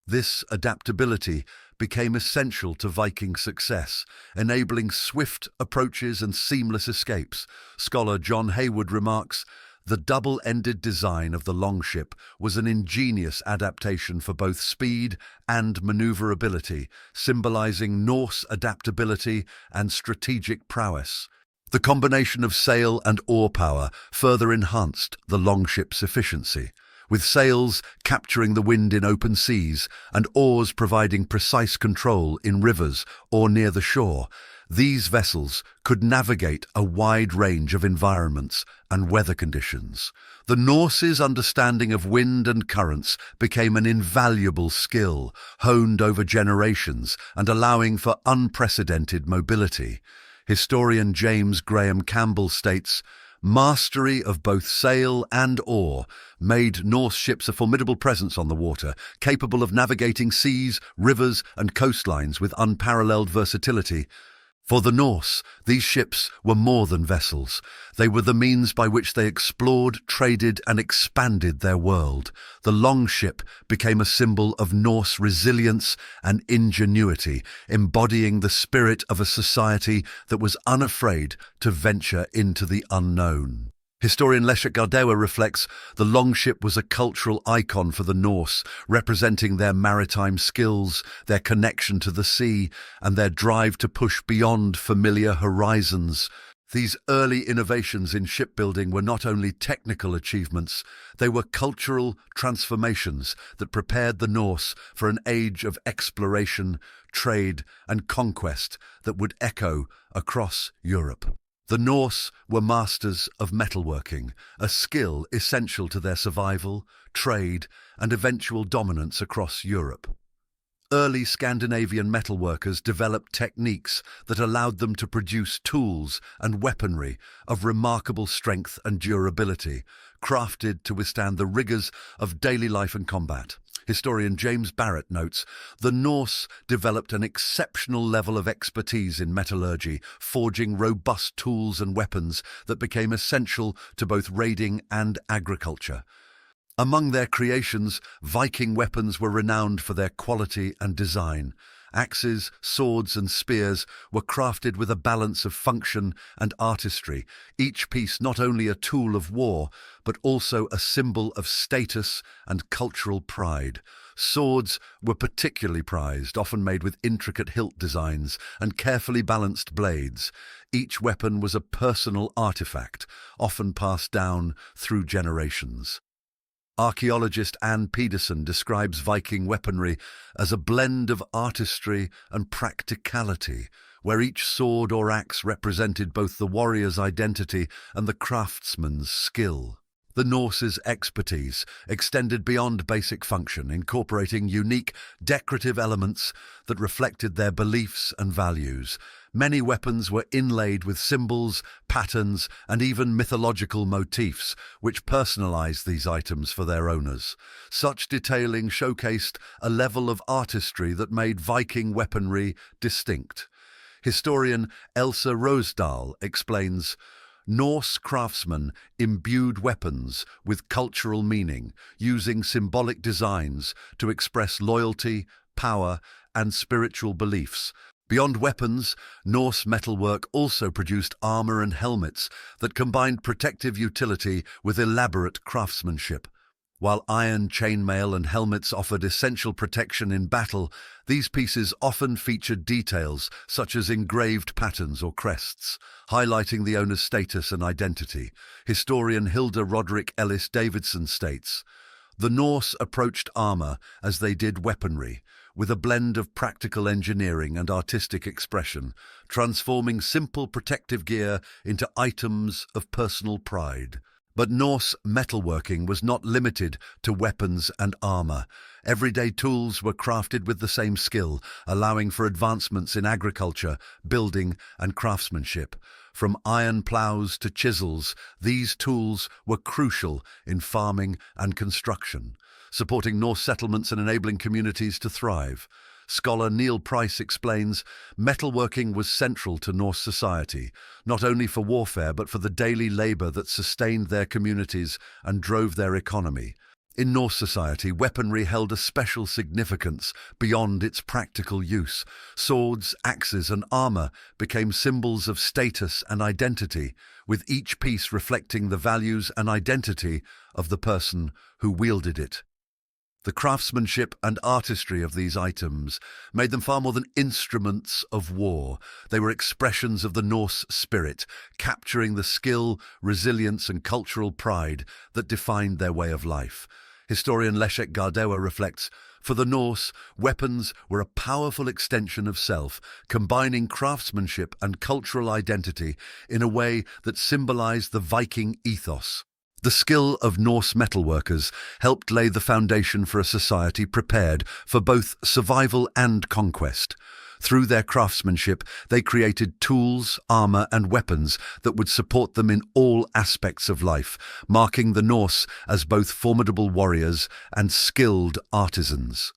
This adaptability became essential to Viking success, enabling swift approaches and seamless escapes. Scholar John Haywood remarks, "The double-ended design of the longship was an ingenious adaptation for both speed and maneuverability, symbolizing Norse adaptability and strategic prowess." The combination of sail and oar power further enhanced the longship's efficiency. with sails capturing the wind in open seas and oars providing precise control in rivers or near the shore. These vessels could navigate a wide range of environments and weather conditions. The Norse's understanding of wind and currents became an invaluable skill, honed over generations and allowing for unprecedented mobility. Historian James Graham Campbell states, "Mastery of both sail and oar made Norse ships a formidable presence on the water, capable of navigating seas, rivers, and coastlines with unparalleled versatility." For the Norse, these ships were more than vessels. They were the means by which they explored, traded, and expanded their world. The longship became a symbol of Norse resilience and ingenuity, embodying the spirit of a society that was unafraid to venture into the unknown. Historian Leszek Gardewa reflects, the longship was a cultural icon for the Norse, representing their maritime skills, their connection to the sea, and their drive to push beyond familiar horizons. These early innovations in shipbuilding were not only technical achievements, they were cultural transformations that prepared the Norse for an age of exploration, trade, and conquest that would echo across Europe. The Norse were masters of metalworking, a skill essential to their survival, trade, and eventual dominance across Europe. Early Scandinavian metalworkers developed techniques that allowed them to produce tools and weaponry of remarkable strength and durability, crafted to withstand the rigors of daily life and combat. Historian James Barrett notes, the Norse developed an exceptional level of expertise in metallurgy, forging robust tools and weapons that became essential to both raiding and agriculture. Among their creations, Viking weapons were renowned for their quality and design. Axes, swords, and spears were crafted with a balance of function and artistry, each piece not only a tool of war, but also a symbol of status and cultural pride. Swords were particularly prized, often made with intricate hilt designs and carefully balanced blades. Each weapon was a personal artifact, often passed down through generations. Archaeologist Anne Pedersen describes Viking weaponry as a blend of artistry and practicality, where each sword or axe represented both the warrior's identity and the craftsman's skill. The Norse's expertise extended beyond basic function, incorporating unique decorative elements that reflected their beliefs and values. Many weapons were inlaid with symbols, patterns, and even mythological motifs, which personalized these items for their owners. Such detailing showcased a level of artistry that made Viking weaponry distinct. Historian Elsa Rosedal explains, Norse craftsmen imbued weapons with cultural meaning, using symbolic designs to express loyalty, power, and spiritual beliefs. Beyond weapons, Norse metalwork also produced armor and helmets that combined protective utility with elaborate craftsmanship. While iron chainmail and helmets offered essential protection in battle, these pieces often featured details such as engraved patterns or crests, highlighting the owner's status and identity. Historian Hilda Roderick Ellis Davidson states, the Norse approached armor as they did weaponry, with a blend of practical engineering and artistic expression, transforming simple protective gear into items of personal pride. But Norse metalworking was not limited to weapons and armor. Everyday tools were crafted with the same skill, allowing for advancements in agriculture, building, and craftsmanship. From iron plows to chisels, these tools were crucial in farming and construction, supporting Norse settlements and enabling communities to thrive. Scholar Neil Price explains, metalworking was central to Norse society, not only for warfare but for the daily labor that sustained their communities and drove their economy. In Norse society, weaponry held a special significance beyond its practical use. Swords, axes, and armor became symbols of status and identity, with each piece reflecting the values and identity of the person who wielded it. The craftsmanship and artistry of these items made them far more than instruments of war. They were expressions of the Norse spirit, capturing the skill, resilience, and cultural pride that defined their way of life. Historian Leszek Gardewa reflects, for the Norse, weapons were a powerful extension of self, combining craftsmanship and cultural identity in a way that symbolized the Viking ethos. The skill of Norse metalworkers helped lay the foundation for a society prepared for both survival and conquest. Through their craftsmanship, they created tools, armor, and weapons that would support them in all aspects of life, marking the Norse as both formidable warriors and skilled artisans.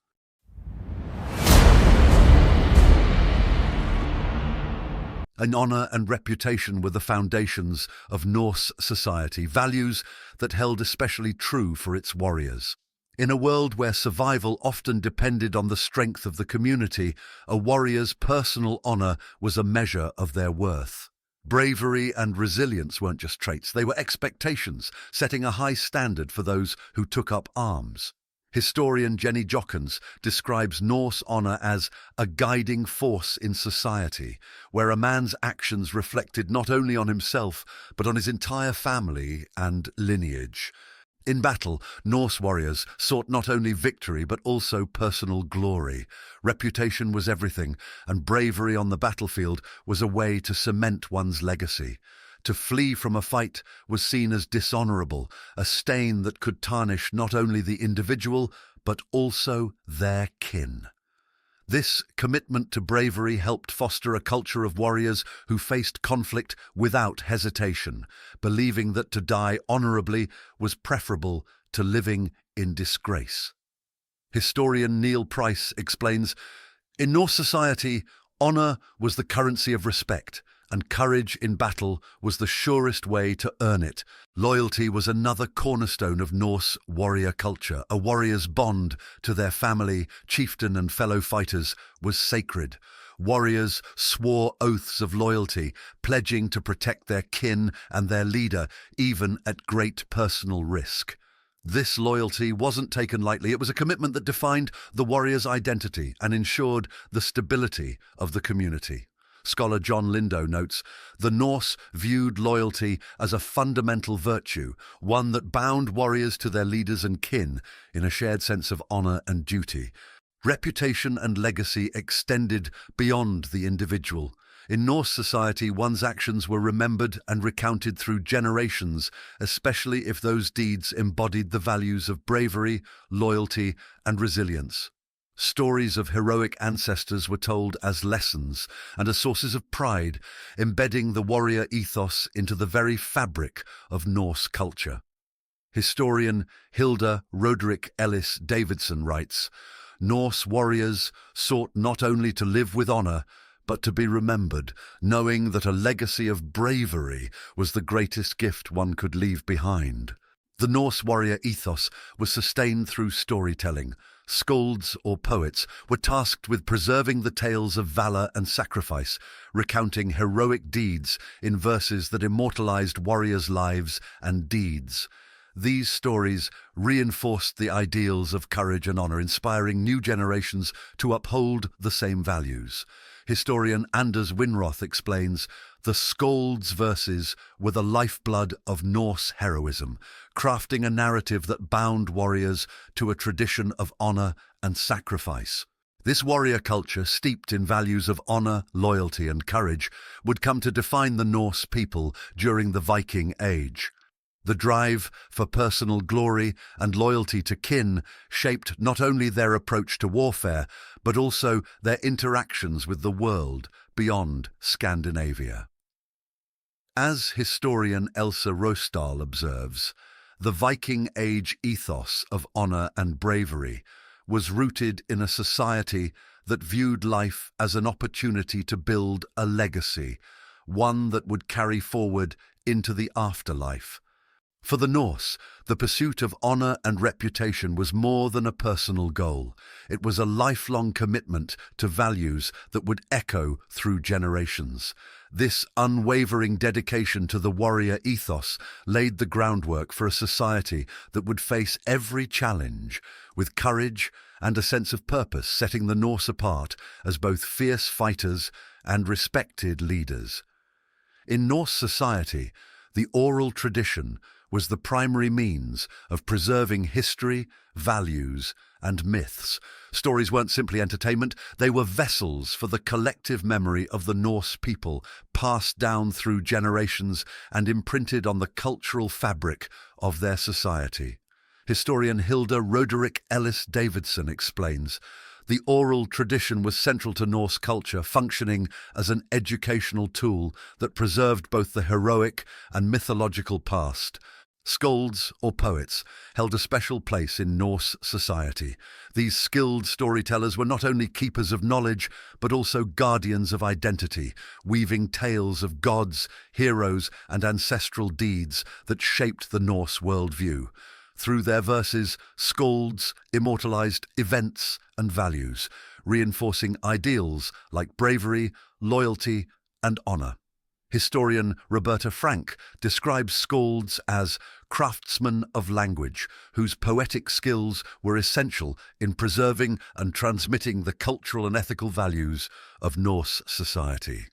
An honor and reputation were the foundations of Norse society, values that held especially true for its warriors. In a world where survival often depended on the strength of the community, a warrior's personal honor was a measure of their worth. Bravery and resilience weren't just traits, they were expectations, setting a high standard for those who took up arms. Historian Jenny Jochens describes Norse honor as a guiding force in society, where a man's actions reflected not only on himself, but on his entire family and lineage. In battle, Norse warriors sought not only victory but also personal glory. Reputation was everything, and bravery on the battlefield was a way to cement one's legacy. To flee from a fight was seen as dishonorable, a stain that could tarnish not only the individual but also their kin. This commitment to bravery helped foster a culture of warriors who faced conflict without hesitation, believing that to die honorably was preferable to living in disgrace. Historian Neil Price explains, in Norse society, honor was the currency of respect, and courage in battle was the surest way to earn it. Loyalty was another cornerstone of Norse warrior culture. A warrior's bond to their family, chieftain and fellow fighters was sacred. Warriors swore oaths of loyalty, pledging to protect their kin and their leader, even at great personal risk. This loyalty wasn't taken lightly. It was a commitment that defined the warrior's identity and ensured the stability of the community. Scholar John Lindo notes, the Norse viewed loyalty as a fundamental virtue, one that bound warriors to their leaders and kin in a shared sense of honor and duty. Reputation and legacy extended beyond the individual. In Norse society, one's actions were remembered and recounted through generations, especially if those deeds embodied the values of bravery, loyalty, and resilience. Stories of heroic ancestors were told as lessons and as sources of pride, embedding the warrior ethos into the very fabric of Norse culture. Historian Hilda Roderick Ellis Davidson writes, Norse warriors sought not only to live with honor, but to be remembered, knowing that a legacy of bravery was the greatest gift one could leave behind. The Norse warrior ethos was sustained through storytelling. Skalds or poets were tasked with preserving the tales of valor and sacrifice, recounting heroic deeds in verses that immortalized warriors' lives and deeds. These stories reinforced the ideals of courage and honor, inspiring new generations to uphold the same values. Historian Anders Winroth explains, the Skalds' verses were the lifeblood of Norse heroism, crafting a narrative that bound warriors to a tradition of honor and sacrifice. This warrior culture, steeped in values of honor, loyalty, and courage, would come to define the Norse people during the Viking Age. The drive for personal glory and loyalty to kin shaped not only their approach to warfare, but also their interactions with the world beyond Scandinavia. As historian Elsa Rosdahl observes, the Viking Age ethos of honor and bravery was rooted in a society that viewed life as an opportunity to build a legacy, one that would carry forward into the afterlife. For the Norse, the pursuit of honor and reputation was more than a personal goal. It was a lifelong commitment to values that would echo through generations. This unwavering dedication to the warrior ethos laid the groundwork for a society that would face every challenge with courage and a sense of purpose, setting the Norse apart as both fierce fighters and respected leaders. In Norse society, the oral tradition was the primary means of preserving history, values, and myths. Stories weren't simply entertainment, they were vessels for the collective memory of the Norse people, passed down through generations and imprinted on the cultural fabric of their society. Historian Hilda Roderick Ellis Davidson explains, the oral tradition was central to Norse culture, functioning as an educational tool that preserved both the heroic and mythological past. Skalds, or poets, held a special place in Norse society. These skilled storytellers were not only keepers of knowledge, but also guardians of identity, weaving tales of gods, heroes, and ancestral deeds that shaped the Norse worldview. Through their verses, skalds immortalized events and values, reinforcing ideals like bravery, loyalty, and honor. Historian Roberta Frank describes skalds as craftsmen of language, whose poetic skills were essential in preserving and transmitting the cultural and ethical values of Norse society.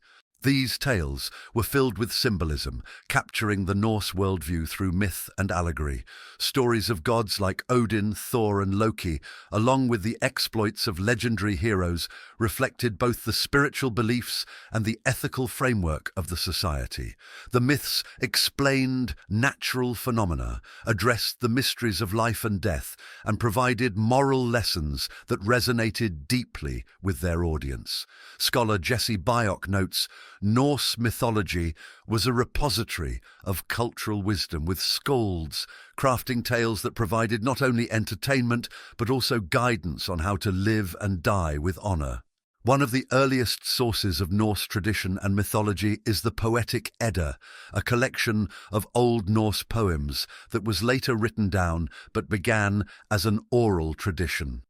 These tales were filled with symbolism, capturing the Norse worldview through myth and allegory. Stories of gods like Odin, Thor, and Loki, along with the exploits of legendary heroes, reflected both the spiritual beliefs and the ethical framework of the society. The myths explained natural phenomena, addressed the mysteries of life and death, and provided moral lessons that resonated deeply with their audience. Scholar Jesse Byock notes, Norse mythology was a repository of cultural wisdom, with skalds crafting tales that provided not only entertainment but also guidance on how to live and die with honor. One of the earliest sources of Norse tradition and mythology is the Poetic Edda, a collection of Old Norse poems that was later written down but began as an oral tradition.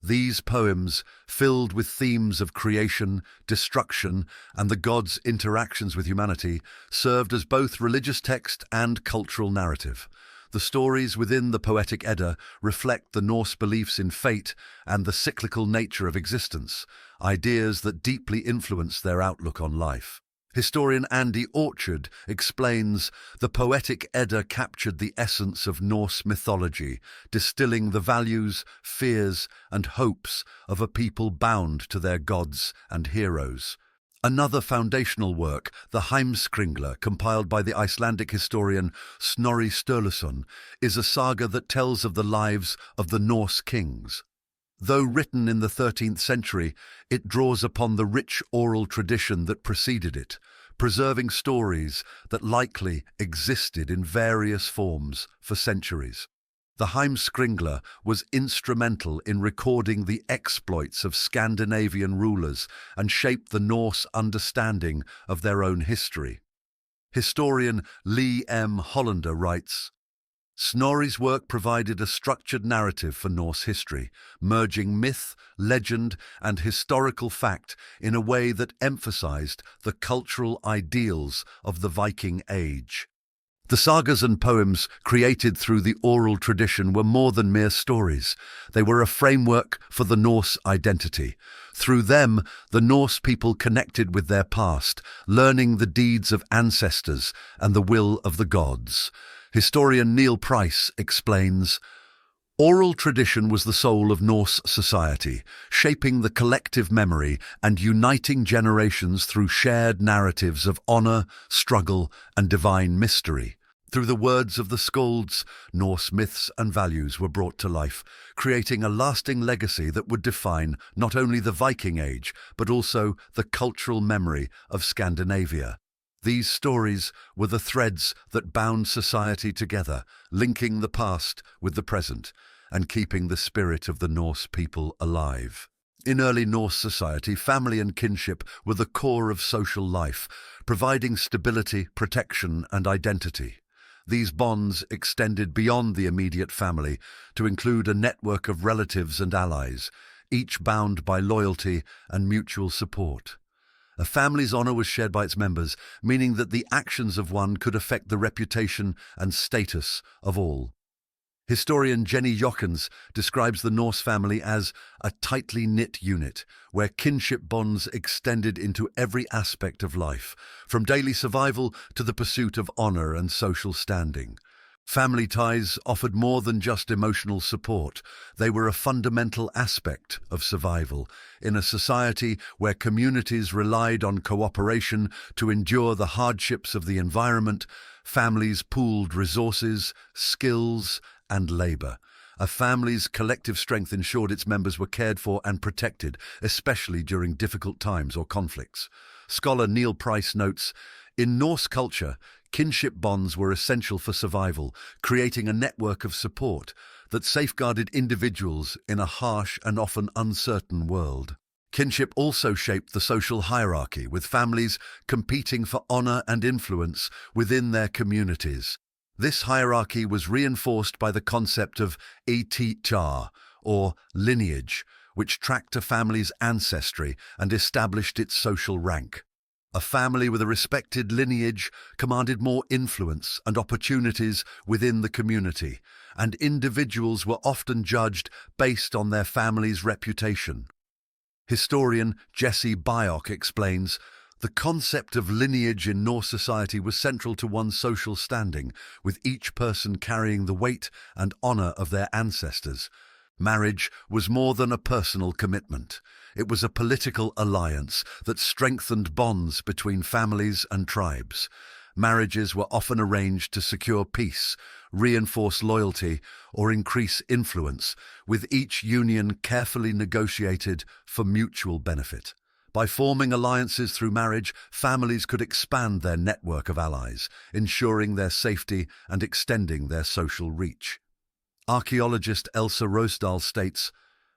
These poems, filled with themes of creation, destruction, and the gods' interactions with humanity, served as both religious text and cultural narrative. The stories within the Poetic Edda reflect the Norse beliefs in fate and the cyclical nature of existence, ideas that deeply influence their outlook on life. Historian Andy Orchard explains, the Poetic Edda captured the essence of Norse mythology, distilling the values, fears, and hopes of a people bound to their gods and heroes. Another foundational work, the Heimskringla, compiled by the Icelandic historian Snorri Sturluson, is a saga that tells of the lives of the Norse kings. Though written in the 13th century, it draws upon the rich oral tradition that preceded it, preserving stories that likely existed in various forms for centuries. The Heimskringla was instrumental in recording the exploits of Scandinavian rulers and shaped the Norse understanding of their own history. Historian Lee M. Hollander writes, Snorri's work provided a structured narrative for Norse history, merging myth, legend, and historical fact in a way that emphasized the cultural ideals of the Viking Age. The sagas and poems created through the oral tradition were more than mere stories. They were a framework for the Norse identity. Through them, the Norse people connected with their past, learning the deeds of ancestors and the will of the gods. Historian Neil Price explains, oral tradition was the soul of Norse society, shaping the collective memory and uniting generations through shared narratives of honor, struggle, and divine mystery. Through the words of the skalds, Norse myths and values were brought to life, creating a lasting legacy that would define not only the Viking Age, but also the cultural memory of Scandinavia. These stories were the threads that bound society together, linking the past with the present and keeping the spirit of the Norse people alive. In early Norse society, family and kinship were the core of social life, providing stability, protection, and identity. These bonds extended beyond the immediate family to include a network of relatives and allies, each bound by loyalty and mutual support. A family's honor was shared by its members, meaning that the actions of one could affect the reputation and status of all. Historian Jenny Jochens describes the Norse family as a tightly knit unit, where kinship bonds extended into every aspect of life, from daily survival to the pursuit of honor and social standing. Family ties offered more than just emotional support. They were a fundamental aspect of survival in a society where communities relied on cooperation to endure the hardships of the environment. Families pooled resources, skills, and labor. A family's collective strength ensured its members were cared for and protected, especially during difficult times or conflicts. Scholar Neil Price notes, in Norse culture, kinship bonds were essential for survival, creating a network of support that safeguarded individuals in a harsh and often uncertain world. Kinship also shaped the social hierarchy, with families competing for honor and influence within their communities. This hierarchy was reinforced by the concept of etikar, or lineage, which tracked a family's ancestry and established its social rank. A family with a respected lineage commanded more influence and opportunities within the community, and individuals were often judged based on their family's reputation. Historian Jesse Byock explains, the concept of lineage in Norse society was central to one's social standing, with each person carrying the weight and honor of their ancestors. Marriage was more than a personal commitment. It was a political alliance that strengthened bonds between families and tribes. Marriages were often arranged to secure peace, reinforce loyalty, or increase influence, with each union carefully negotiated for mutual benefit. By forming alliances through marriage, families could expand their network of allies, ensuring their safety and extending their social reach. Archaeologist Elsa Rosdahl states,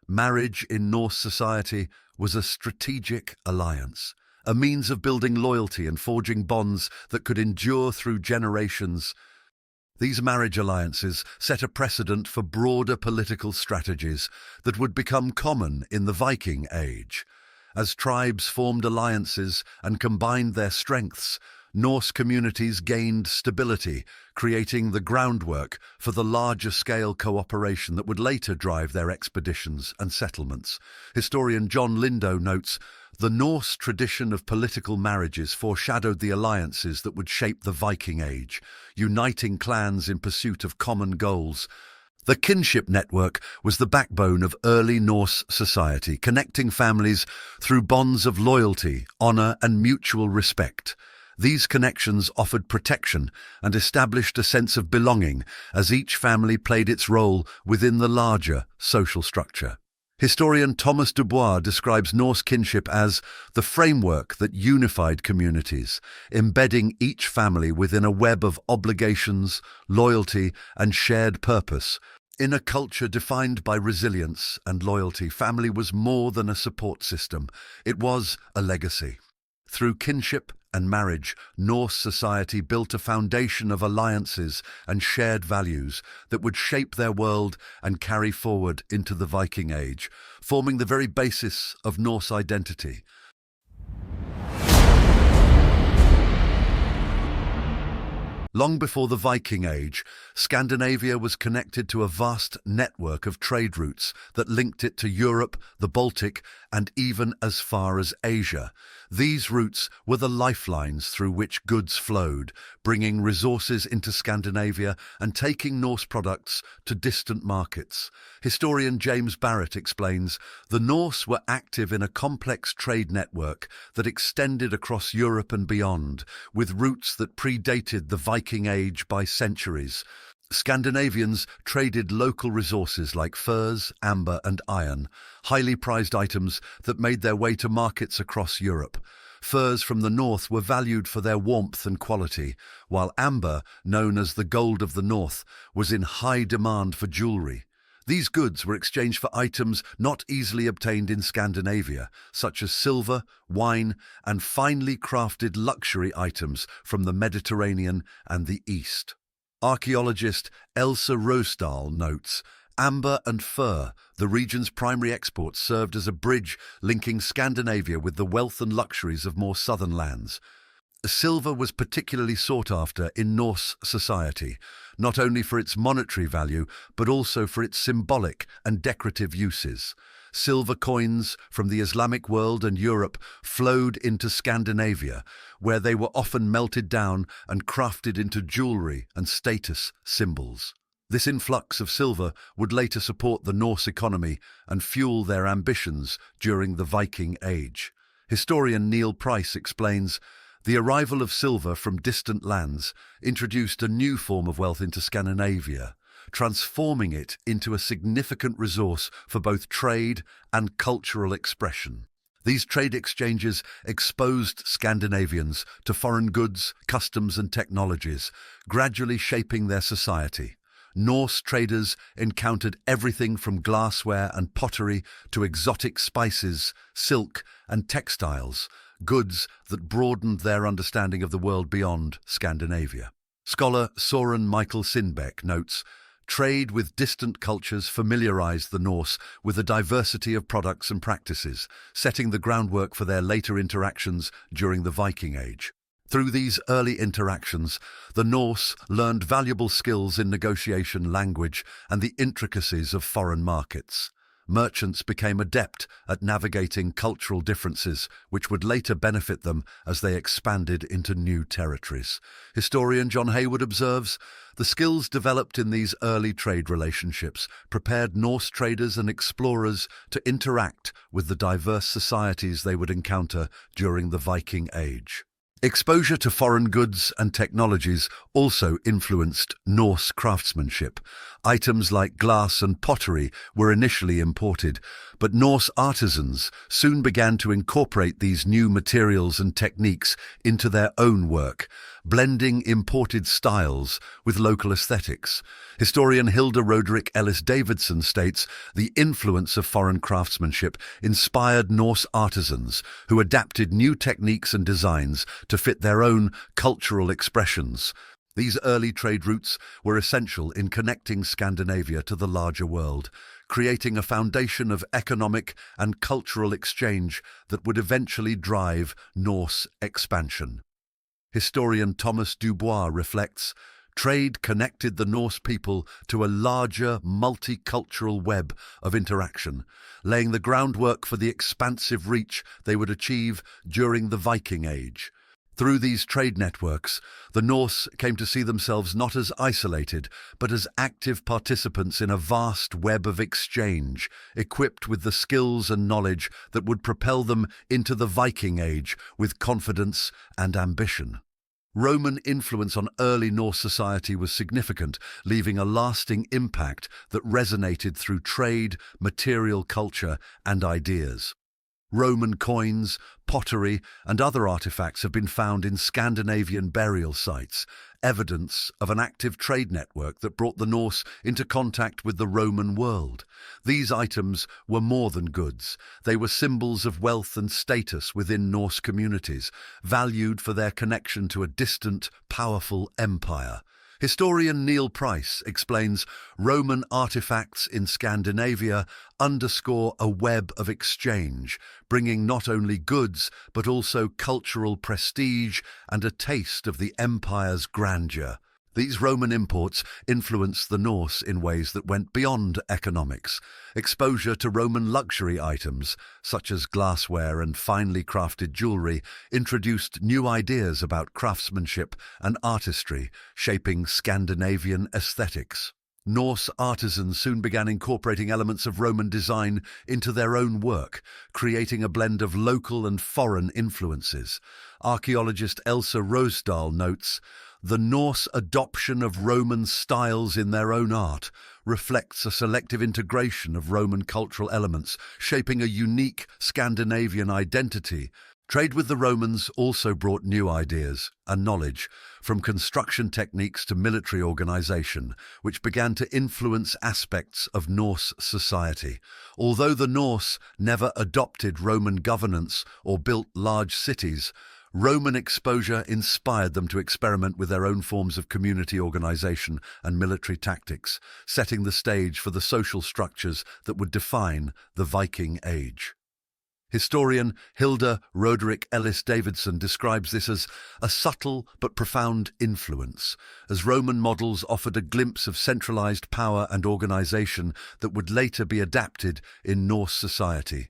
marriage in Norse society was a strategic alliance, a means of building loyalty and forging bonds that could endure through generations. These marriage alliances set a precedent for broader political strategies that would become common in the Viking Age. As tribes formed alliances and combined their strengths, Norse communities gained stability, creating the groundwork for the larger-scale cooperation that would later drive their expeditions and settlements. Historian John Lindo notes, the Norse tradition of political marriages foreshadowed the alliances that would shape the Viking Age, uniting clans in pursuit of common goals. The kinship network was the backbone of early Norse society, connecting families through bonds of loyalty, honor, and mutual respect. These connections offered protection and established a sense of belonging as each family played its role within the larger social structure. Historian Thomas Dubois describes Norse kinship as the framework that unified communities, embedding each family within a web of obligations, loyalty, and shared purpose. In a culture defined by resilience and loyalty, family was more than a support system. It was a legacy. Through kinship and marriage, Norse society built a foundation of alliances and shared values that would shape their world and carry forward into the Viking Age, forming the very basis of Norse identity. Long before the Viking Age, Scandinavia was connected to a vast network of trade routes that linked it to Europe, the Baltic, and even as far as Asia. These routes were the lifelines through which goods flowed, bringing resources into Scandinavia and taking Norse products to distant markets. Historian James Barrett explains, the Norse were active in a complex trade network that extended across Europe and beyond, with routes that predated the Viking Age by centuries. Scandinavians traded local resources like furs, amber, and iron, highly prized items that made their way to markets across Europe. Furs from the north were valued for their warmth and quality, while amber, known as the gold of the north, was in high demand for jewelry. These goods were exchanged for items not easily obtained in Scandinavia, such as silver, wine, and finely crafted luxury items from the Mediterranean and the East. Archaeologist Elsa Rosdahl notes, amber and fur, the region's primary exports, served as a bridge linking Scandinavia with the wealth and luxuries of more southern lands. Silver was particularly sought after in Norse society, not only for its monetary value, but also for its symbolic and decorative uses. silver coins from the Islamic world and Europe flowed into Scandinavia, where they were often melted down and crafted into jewelry and status symbols. This influx of silver would later support the Norse economy and fuel their ambitions during the Viking Age. Historian Neil Price explains, "The arrival of silver from distant lands introduced a new form of wealth into Scandinavia, transforming it into a significant resource for both trade and cultural expression. These trade exchanges exposed Scandinavians to foreign goods, customs and technologies, gradually shaping their society. Norse traders encountered everything from glassware and pottery to exotic spices, silk and textiles, goods that broadened their understanding of the world beyond Scandinavia." Scholar Søren Michael Sindbeck notes, "Trade with distant cultures familiarized the Norse with a diversity of products and practices, setting the groundwork for their later interactions during the Viking Age. Through these early interactions, the Norse learned valuable skills in negotiation, language, and the intricacies of foreign markets. Merchants became adept at navigating cultural differences, which would later benefit them as they expanded into new territories." Historian John Hayward observes, "The skills developed in these early trade relationships prepared Norse traders and explorers to interact with the diverse societies they would encounter during the Viking Age." Exposure to foreign goods and technologies also influenced Norse craftsmanship. Items like glass and pottery were initially imported, but Norse artisans soon began to incorporate these new materials and techniques into their own work, blending imported styles with local aesthetics. Historian Hilda Roderick Ellis Davidson states, "The influence of foreign craftsmanship inspired Norse artisans who adapted new techniques and designs to fit their own cultural expressions." These early trade routes were essential in connecting Scandinavia to the larger world, creating a foundation of economic and cultural exchange that would eventually drive Norse expansion. Historian Thomas Dubois reflects, "Trade connected the Norse people to a larger multicultural web of interaction, laying the groundwork for the expansive reach they would achieve during the Viking Age. Through these trade networks, the Norse came to see themselves not as isolated, but as active participants in a vast web of exchange, equipped with the skills and knowledge that would propel them into the Viking Age with confidence and ambition." Roman influence on early Norse society was significant, leaving a lasting impact that resonated through trade, material culture, and ideas. Roman coins, pottery, and other artifacts have been found in Scandinavian burial sites, evidence of an active trade network that brought the Norse into contact with the Roman world. These items were more than goods. They were symbols of wealth and status within Norse communities, valued for their connection to a distant, powerful empire. Historian Neil Price explains, "Roman artifacts in Scandinavia underscore a web of exchange, bringing not only goods but also cultural prestige and a taste of the empire's grandeur." These Roman imports influenced the Norse in ways that went beyond economics. Exposure to Roman luxury items, such as glassware and finely crafted jewelry, introduced new ideas about craftsmanship and artistry, shaping Scandinavian aesthetics. Norse artisans soon began incorporating elements of Roman design into their own work, creating a blend of local and foreign influences. Archaeologist Elsa Rosedal notes, "The Norse adoption of Roman styles in their own art reflects a selective integration of Roman cultural elements, shaping a unique Scandinavian identity." Trade with the Romans also brought new ideas and knowledge, from construction techniques to military organization, which began to influence aspects of Norse society. Although the Norse never adopted Roman governance or built large cities, Roman exposure inspired them to experiment with their own forms of community organization and military tactics, setting the stage for the social structures that would define the Viking Age. Historian Hilda Roderick Ellis Davidson describes this as a subtle but profound influence, as Roman models offered a glimpse of centralized power and organization that would later be adapted in Norse society.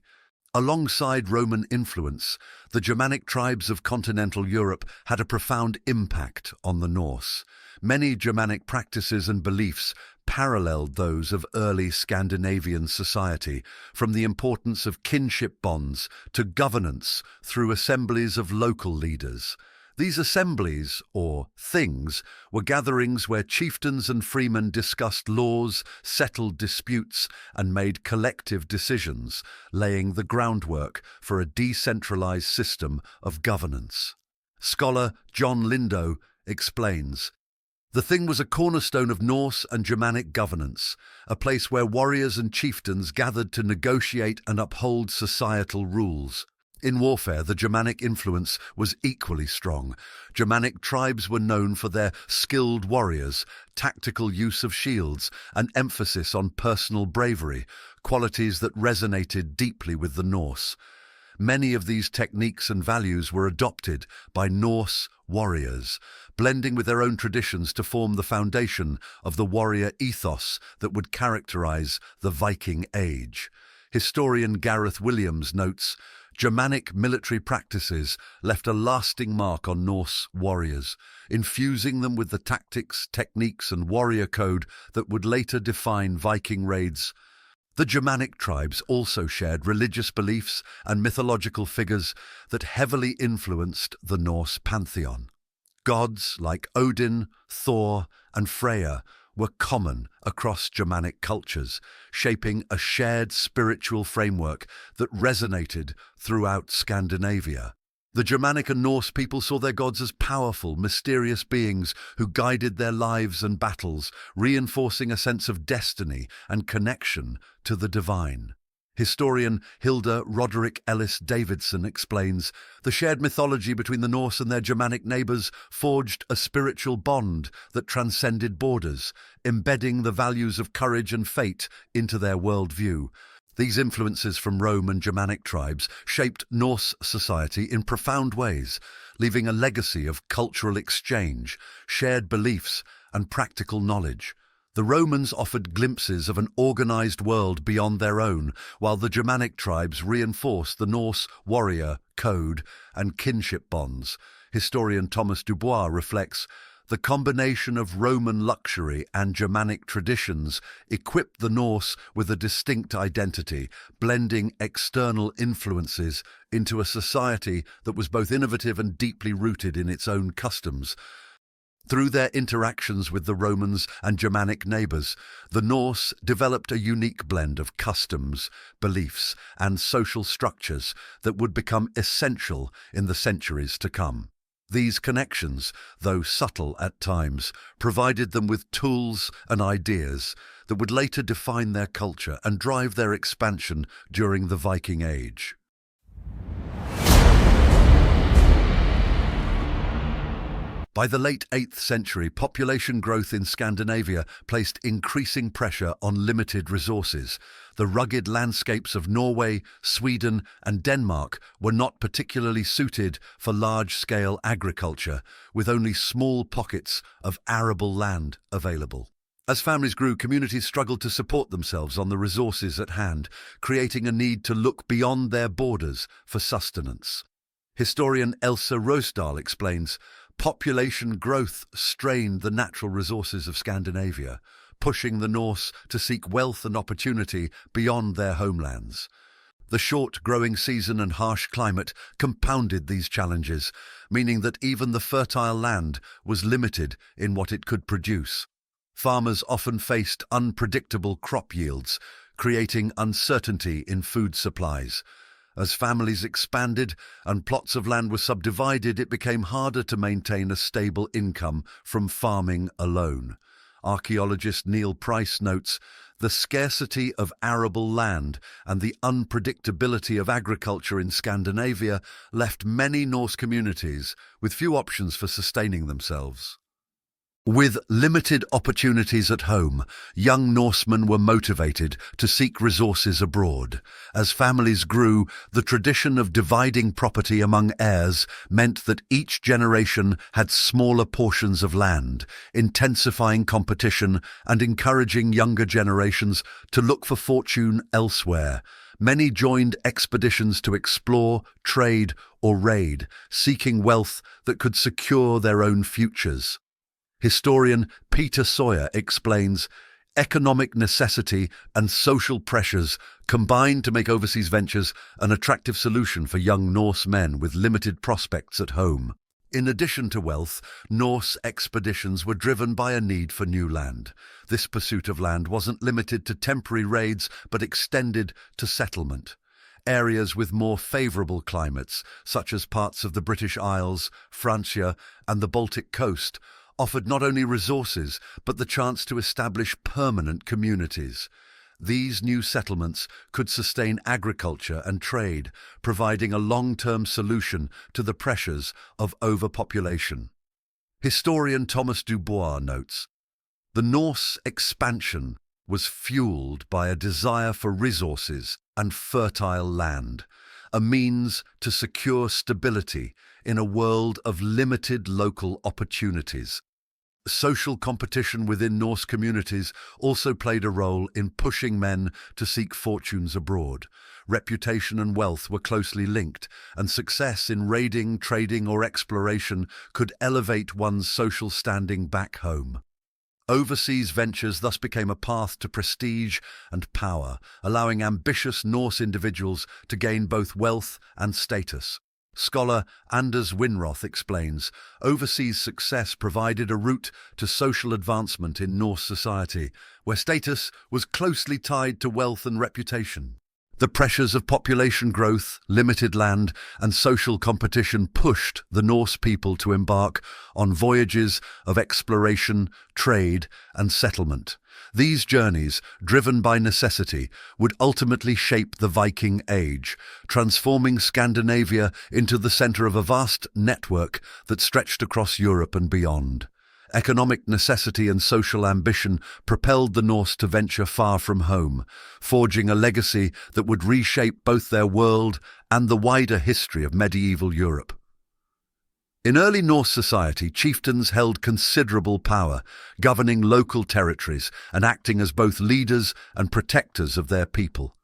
Alongside Roman influence, the Germanic tribes of continental Europe had a profound impact on the Norse. Many Germanic practices and beliefs paralleled those of early Scandinavian society, from the importance of kinship bonds to governance through assemblies of local leaders. These assemblies, or things, were gatherings where chieftains and freemen discussed laws, settled disputes, and made collective decisions, laying the groundwork for a decentralized system of governance. Scholar John Lindo explains, "The thing was a cornerstone of Norse and Germanic governance, a place where warriors and chieftains gathered to negotiate and uphold societal rules. In warfare, the Germanic influence was equally strong. Germanic tribes were known for their skilled warriors, tactical use of shields, and emphasis on personal bravery, qualities that resonated deeply with the Norse. Many of these techniques and values were adopted by Norse warriors, blending with their own traditions to form the foundation of the warrior ethos that would characterize the Viking Age." Historian Gareth Williams notes, "Germanic military practices left a lasting mark on Norse warriors, infusing them with the tactics, techniques, and warrior code that would later define Viking raids." The Germanic tribes also shared religious beliefs and mythological figures that heavily influenced the Norse pantheon. Gods like Odin, Thor, and Freya were common across Germanic cultures, shaping a shared spiritual framework that resonated throughout Scandinavia. The Germanic and Norse people saw their gods as powerful, mysterious beings who guided their lives and battles, reinforcing a sense of destiny and connection to the divine. Historian Hilda Roderick Ellis Davidson explains, "The shared mythology between the Norse and their Germanic neighbours forged a spiritual bond that transcended borders, embedding the values of courage and fate into their worldview. These influences from Rome and Germanic tribes shaped Norse society in profound ways, leaving a legacy of cultural exchange, shared beliefs, and practical knowledge. The Romans offered glimpses of an organized world beyond their own, while the Germanic tribes reinforced the Norse warrior code and kinship bonds." Historian Thomas Dubois reflects, "The combination of Roman luxury and Germanic traditions equipped the Norse with a distinct identity, blending external influences into a society that was both innovative and deeply rooted in its own customs." Through their interactions with the Romans and Germanic neighbours, the Norse developed a unique blend of customs, beliefs, and social structures that would become essential in the centuries to come. These connections, though subtle at times, provided them with tools and ideas that would later define their culture and drive their expansion during the Viking Age. By the late 8th century, population growth in Scandinavia placed increasing pressure on limited resources. The rugged landscapes of Norway, Sweden, and Denmark were not particularly suited for large-scale agriculture, with only small pockets of arable land available. As families grew, communities struggled to support themselves on the resources at hand, creating a need to look beyond their borders for sustenance. Historian Elsa Rosdahl explains, "Population growth strained the natural resources of Scandinavia, pushing the Norse to seek wealth and opportunity beyond their homelands. The short growing season and harsh climate compounded these challenges, meaning that even the fertile land was limited in what it could produce. Farmers often faced unpredictable crop yields, creating uncertainty in food supplies. As families expanded and plots of land were subdivided, it became harder to maintain a stable income from farming alone." Archaeologist Neil Price notes, "The scarcity of arable land and the unpredictability of agriculture in Scandinavia left many Norse communities with few options for sustaining themselves." With limited opportunities at home, young Norsemen were motivated to seek resources abroad. As families grew, the tradition of dividing property among heirs meant that each generation had smaller portions of land, intensifying competition and encouraging younger generations to look for fortune elsewhere. Many joined expeditions to explore, trade, or raid, seeking wealth that could secure their own futures. Historian Peter Sawyer explains, economic necessity and social pressures combined to make overseas ventures an attractive solution for young Norse men with limited prospects at home. In addition to wealth, Norse expeditions were driven by a need for new land. This pursuit of land wasn't limited to temporary raids, but extended to settlement. Areas with more favourable climates, such as parts of the British Isles, Francia, and the Baltic coast, offered not only resources, but the chance to establish permanent communities. These new settlements could sustain agriculture and trade, providing a long-term solution to the pressures of overpopulation. Historian Thomas Dubois notes, the Norse expansion was fueled by a desire for resources and fertile land, a means to secure stability in a world of limited local opportunities. Social competition within Norse communities also played a role in pushing men to seek fortunes abroad. Reputation and wealth were closely linked, and success in raiding, trading, or exploration could elevate one's social standing back home. Overseas ventures thus became a path to prestige and power, allowing ambitious Norse individuals to gain both wealth and status. Scholar Anders Winroth explains, overseas success provided a route to social advancement in Norse society, where status was closely tied to wealth and reputation. The pressures of population growth, limited land, and social competition pushed the Norse people to embark on voyages of exploration, trade, and settlement. These journeys, driven by necessity, would ultimately shape the Viking Age, transforming Scandinavia into the centre of a vast network that stretched across Europe and beyond. Economic necessity and social ambition propelled the Norse to venture far from home, forging a legacy that would reshape both their world and the wider history of medieval Europe. In early Norse society, chieftains held considerable power, governing local territories and acting as both leaders and protectors of their people.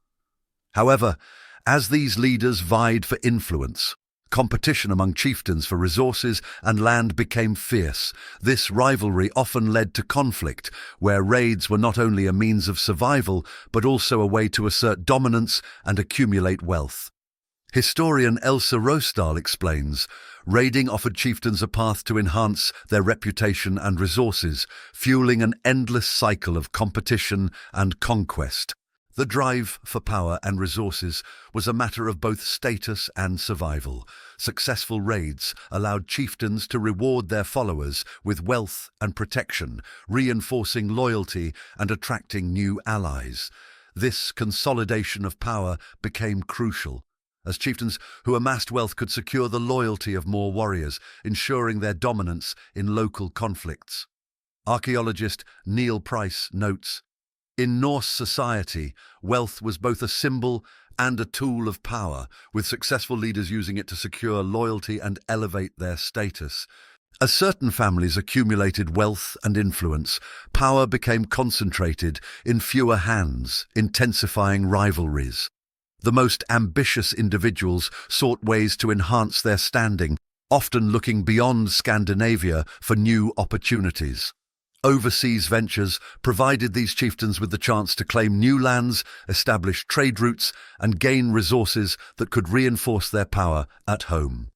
However, as these leaders vied for influence, competition among chieftains for resources and land became fierce. This rivalry often led to conflict, where raids were not only a means of survival, but also a way to assert dominance and accumulate wealth. Historian Elsa Rosdahl explains, raiding offered chieftains a path to enhance their reputation and resources, fueling an endless cycle of competition and conquest. The drive for power and resources was a matter of both status and survival. Successful raids allowed chieftains to reward their followers with wealth and protection, reinforcing loyalty and attracting new allies. This consolidation of power became crucial, as chieftains who amassed wealth could secure the loyalty of more warriors, ensuring their dominance in local conflicts. Archaeologist Neil Price notes, in Norse society, wealth was both a symbol and a tool of power, with successful leaders using it to secure loyalty and elevate their status. As certain families accumulated wealth and influence, power became concentrated in fewer hands, intensifying rivalries. The most ambitious individuals sought ways to enhance their standing, often looking beyond Scandinavia for new opportunities. Overseas ventures provided these chieftains with the chance to claim new lands, establish trade routes, and gain resources that could reinforce their power at home.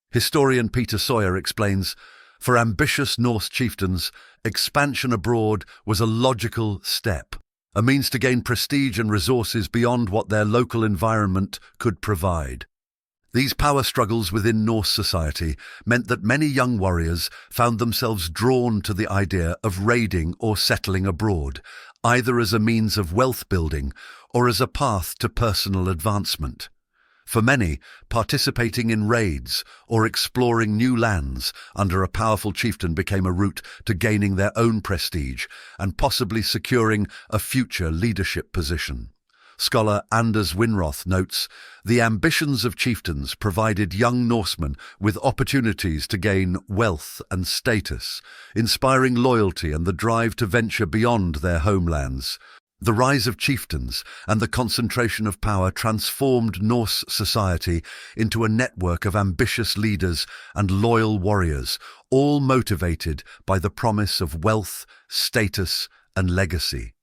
Historian Peter Sawyer explains, for ambitious Norse chieftains, expansion abroad was a logical step, a means to gain prestige and resources beyond what their local environment could provide. These power struggles within Norse society meant that many young warriors found themselves drawn to the idea of raiding or settling abroad, either as a means of wealth building or as a path to personal advancement. For many, participating in raids or exploring new lands under a powerful chieftain became a route to gaining their own prestige and possibly securing a future leadership position. Scholar Anders Winroth notes, the ambitions of chieftains provided young Norsemen with opportunities to gain wealth and status, inspiring loyalty and the drive to venture beyond their homelands. The rise of chieftains and the concentration of power transformed Norse society into a network of ambitious leaders and loyal warriors, all motivated by the promise of wealth, status, and legacy.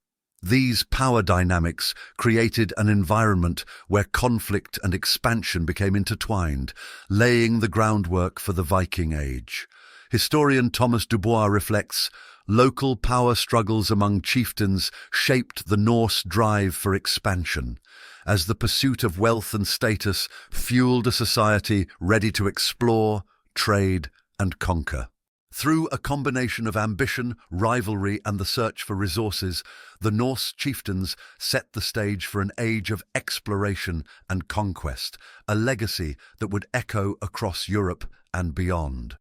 These power dynamics created an environment where conflict and expansion became intertwined, laying the groundwork for the Viking Age. Historian Thomas Dubois reflects, local power struggles among chieftains shaped the Norse drive for expansion, as the pursuit of wealth and status fueled a society ready to explore, trade, and conquer. Through a combination of ambition, rivalry, and the search for resources, the Norse chieftains set the stage for an age of exploration and conquest, a legacy that would echo across Europe and beyond.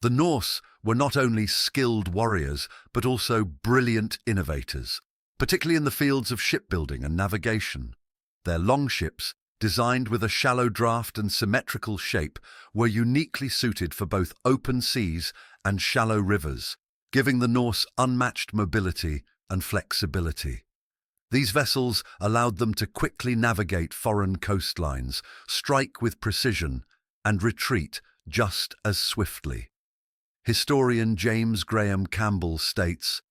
The Norse were not only skilled warriors, but also brilliant innovators, particularly in the fields of shipbuilding and navigation. Their longships, designed with a shallow draft and symmetrical shape, were uniquely suited for both open seas and shallow rivers, giving the Norse unmatched mobility and flexibility. These vessels allowed them to quickly navigate foreign coastlines, strike with precision, and retreat just as swiftly. Historian James Graham Campbell states,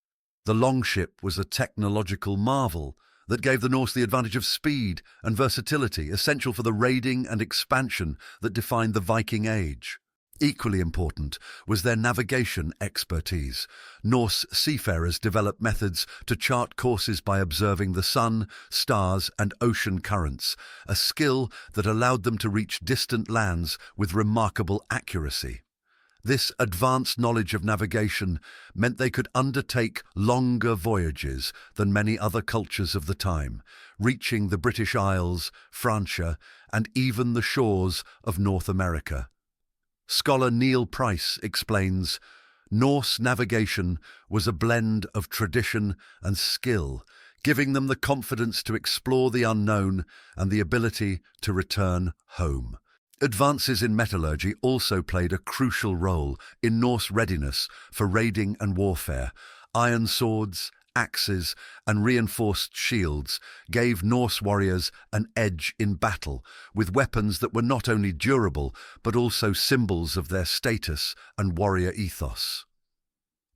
the longship was a technological marvel that gave the Norse the advantage of speed and versatility, essential for the raiding and expansion that defined the Viking Age. Equally important was their navigation expertise. Norse seafarers developed methods to chart courses by observing the sun, stars, and ocean currents, a skill that allowed them to reach distant lands with remarkable accuracy. This advanced knowledge of navigation meant they could undertake longer voyages than many other cultures of the time, reaching the British Isles, Francia, and even the shores of North America. Scholar Neil Price explains, Norse navigation was a blend of tradition and skill, giving them the confidence to explore the unknown and the ability to return home. Advances in metallurgy also played a crucial role in Norse readiness for raiding and warfare. Iron swords, axes, and reinforced shields gave Norse warriors an edge in battle, with weapons that were not only durable but also symbols of their status and warrior ethos.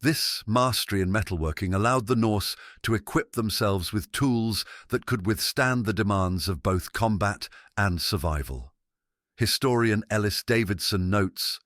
This mastery in metalworking allowed the Norse to equip themselves with tools that could withstand the demands of both combat and survival. Historian Ellis Davidson notes,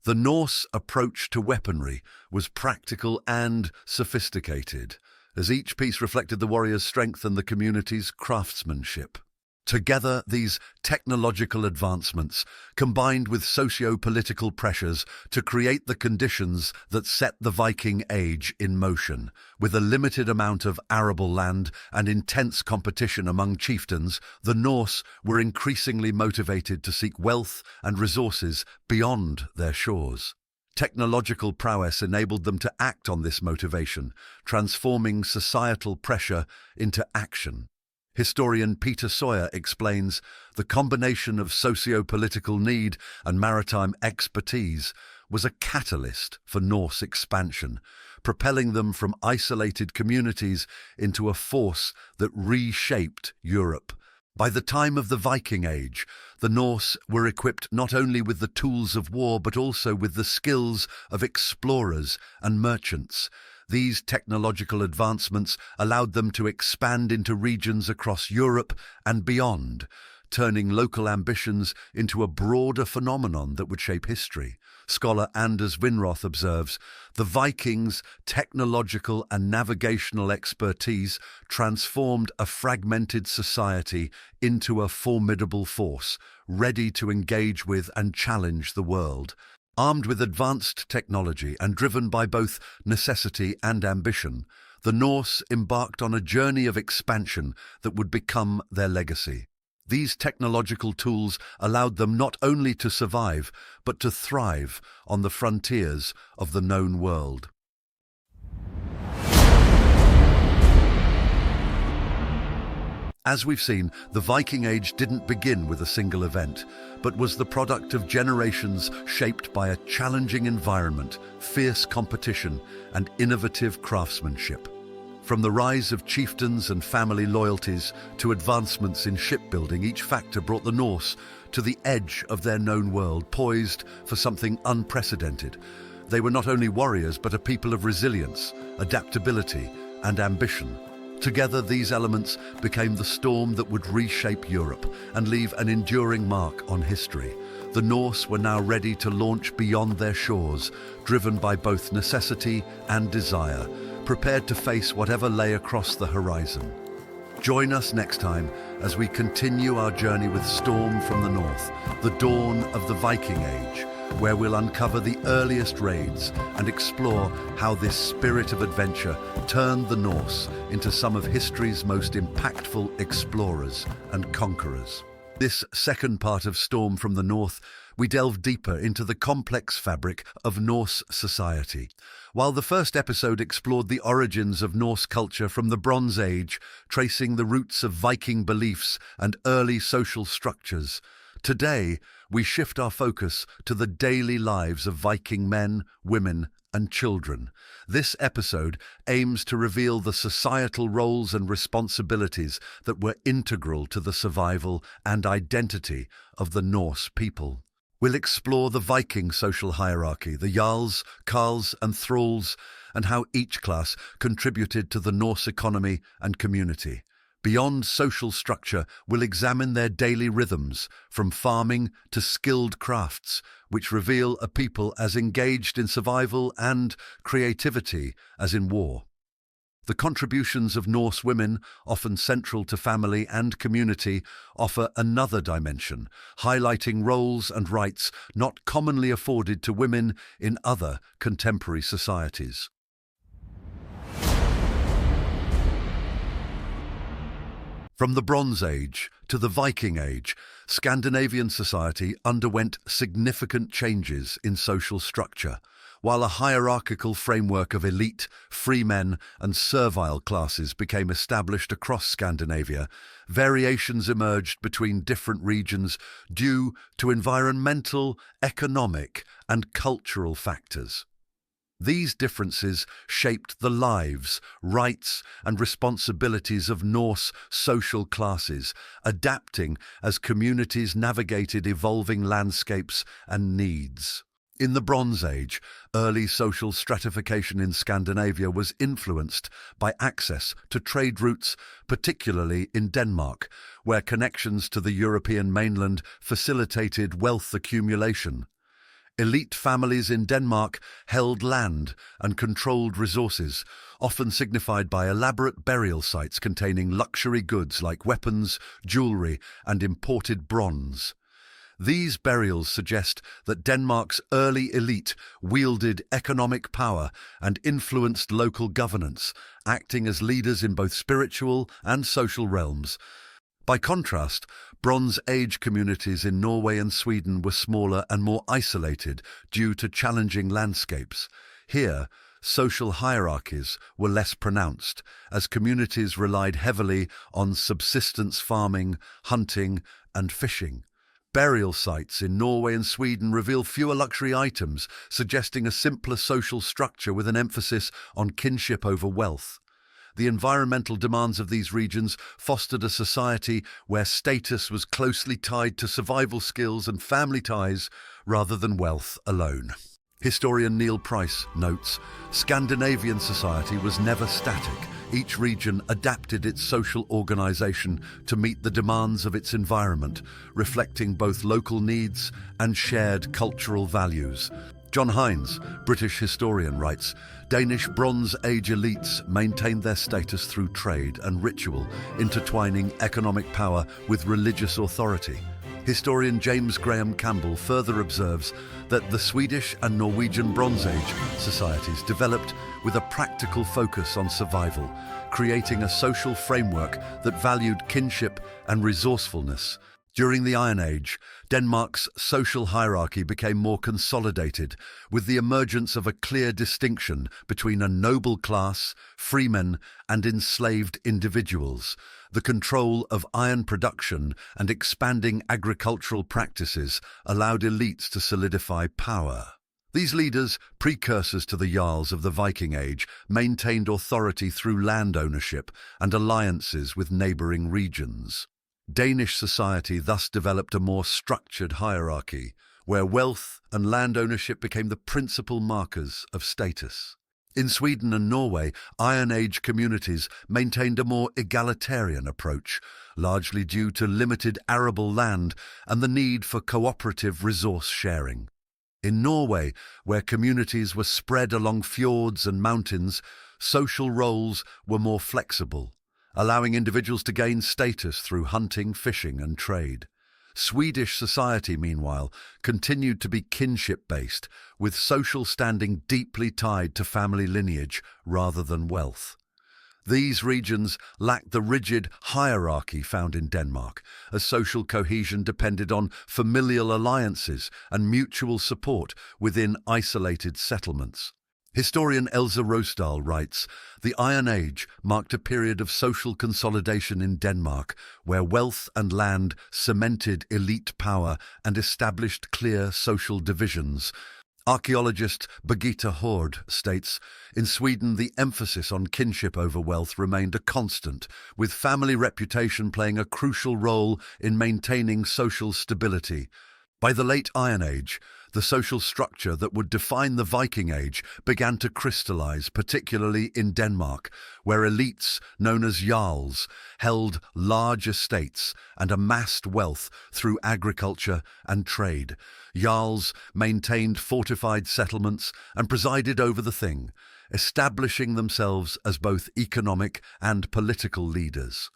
the Norse approach to weaponry was practical and sophisticated, as each piece reflected the warrior's strength and the community's craftsmanship. Together, these technological advancements combined with socio-political pressures to create the conditions that set the Viking Age in motion. With a limited amount of arable land and intense competition among chieftains, the Norse were increasingly motivated to seek wealth and resources beyond their shores. Technological prowess enabled them to act on this motivation, transforming societal pressure into action. Historian Peter Sawyer explains, the combination of socio-political need and maritime expertise was a catalyst for Norse expansion, propelling them from isolated communities into a force that reshaped Europe. By the time of the Viking Age, the Norse were equipped not only with the tools of war but also with the skills of explorers and merchants. These technological advancements allowed them to expand into regions across Europe and beyond, turning local ambitions into a broader phenomenon that would shape history. Scholar Anders Winroth observes, the Vikings' technological and navigational expertise transformed a fragmented society into a formidable force, ready to engage with and challenge the world. Armed with advanced technology and driven by both necessity and ambition, the Norse embarked on a journey of expansion that would become their legacy. These technological tools allowed them not only to survive, but to thrive on the frontiers of the known world. As we've seen, the Viking Age didn't begin with a single event, but was the product of generations shaped by a challenging environment, fierce competition, and innovative craftsmanship. From the rise of chieftains and family loyalties to advancements in shipbuilding, each factor brought the Norse to the edge of their known world, poised for something unprecedented. They were not only warriors, but a people of resilience, adaptability, and ambition. Together, these elements became the storm that would reshape Europe and leave an enduring mark on history. The Norse were now ready to launch beyond their shores, driven by both necessity and desire, prepared to face whatever lay across the horizon. Join us next time as we continue our journey with Storm from the North, the dawn of the Viking Age, where we'll uncover the earliest raids and explore how this spirit of adventure turned the Norse into some of history's most impactful explorers and conquerors. This second part of Storm from the North, we delve deeper into the complex fabric of Norse society. While the first episode explored the origins of Norse culture from the Bronze Age, tracing the roots of Viking beliefs and early social structures, today we shift our focus to the daily lives of Viking men, women, and children. This episode aims to reveal the societal roles and responsibilities that were integral to the survival and identity of the Norse people. We'll explore the Viking social hierarchy, the JARLS, KARLS, and THRALLS, and how each class contributed to the Norse economy and community. Beyond social structure, we'll examine their daily rhythms, from farming to skilled crafts, which reveal a people as engaged in survival and creativity as in war. The contributions of Norse women, often central to family and community, offer another dimension, highlighting roles and rights not commonly afforded to women in other contemporary societies. From the Bronze Age to the Viking Age, Scandinavian society underwent significant changes in social structure. While a hierarchical framework of elite, free men, and servile classes became established across Scandinavia, variations emerged between different regions due to environmental, economic, and cultural factors. These differences shaped the lives, rights, and responsibilities of Norse social classes, adapting as communities navigated evolving landscapes and needs. In the Bronze Age, early social stratification in Scandinavia was influenced by access to trade routes, particularly in Denmark, where connections to the European mainland facilitated wealth accumulation. Elite families in Denmark held land and controlled resources, often signified by elaborate burial sites containing luxury goods like weapons, jewelry, and imported bronze. These burials suggest that Denmark's early elite wielded economic power and influenced local governance, acting as leaders in both spiritual and social realms. By contrast, Bronze Age communities in Norway and Sweden were smaller and more isolated due to challenging landscapes. Here, social hierarchies were less pronounced, as communities relied heavily on subsistence farming, hunting, and fishing. Burial sites in Norway and Sweden reveal fewer luxury items, suggesting a simpler social structure with an emphasis on kinship over wealth. The environmental demands of these regions fostered a society where status was closely tied to survival skills and family ties rather than wealth alone. Historian Neil Price notes, Scandinavian society was never static. Each region adapted its social organization to meet the demands of its environment, reflecting both local needs and shared cultural values. John Hines, British historian, writes, Danish Bronze Age elites maintained their status through trade and ritual, intertwining economic power with religious authority. Historian James Graham Campbell further observes that the Swedish and Norwegian Bronze Age societies developed with a practical focus on survival, creating a social framework that valued kinship and resourcefulness. During the Iron Age, Denmark's social hierarchy became more consolidated, with the emergence of a clear distinction between a noble class, freemen, and enslaved individuals. The control of iron production and expanding agricultural practices allowed elites to solidify power. These leaders, precursors to the Jarls of the Viking Age, maintained authority through land ownership and alliances with neighboring regions. Danish society thus developed a more structured hierarchy, where wealth and land ownership became the principal markers of status. In Sweden and Norway, Iron Age communities maintained a more egalitarian approach, largely due to limited arable land and the need for cooperative resource sharing. In Norway, where communities were spread along fjords and mountains, social roles were more flexible, allowing individuals to gain status through hunting, fishing, and trade. Swedish society, meanwhile, continued to be kinship-based, with social standing deeply tied to family lineage rather than wealth. These regions lacked the rigid hierarchy found in Denmark, as social cohesion depended on familial alliances and mutual support within isolated settlements. Historian Elsa Rosdahl writes, "The Iron Age marked a period of social consolidation in Denmark, where wealth and land cemented elite power and established clear social divisions." Archaeologist Birgitta Hård states, "In Sweden, the emphasis on kinship over wealth remained a constant, with family reputation playing a crucial role in maintaining social stability." By the late Iron Age, the social structure that would define the Viking Age began to crystallize, particularly in Denmark, where elites, known as JARLS, held large estates and amassed wealth through agriculture and trade. JARLS maintained fortified settlements and presided over the thing, establishing themselves as both economic and political leaders.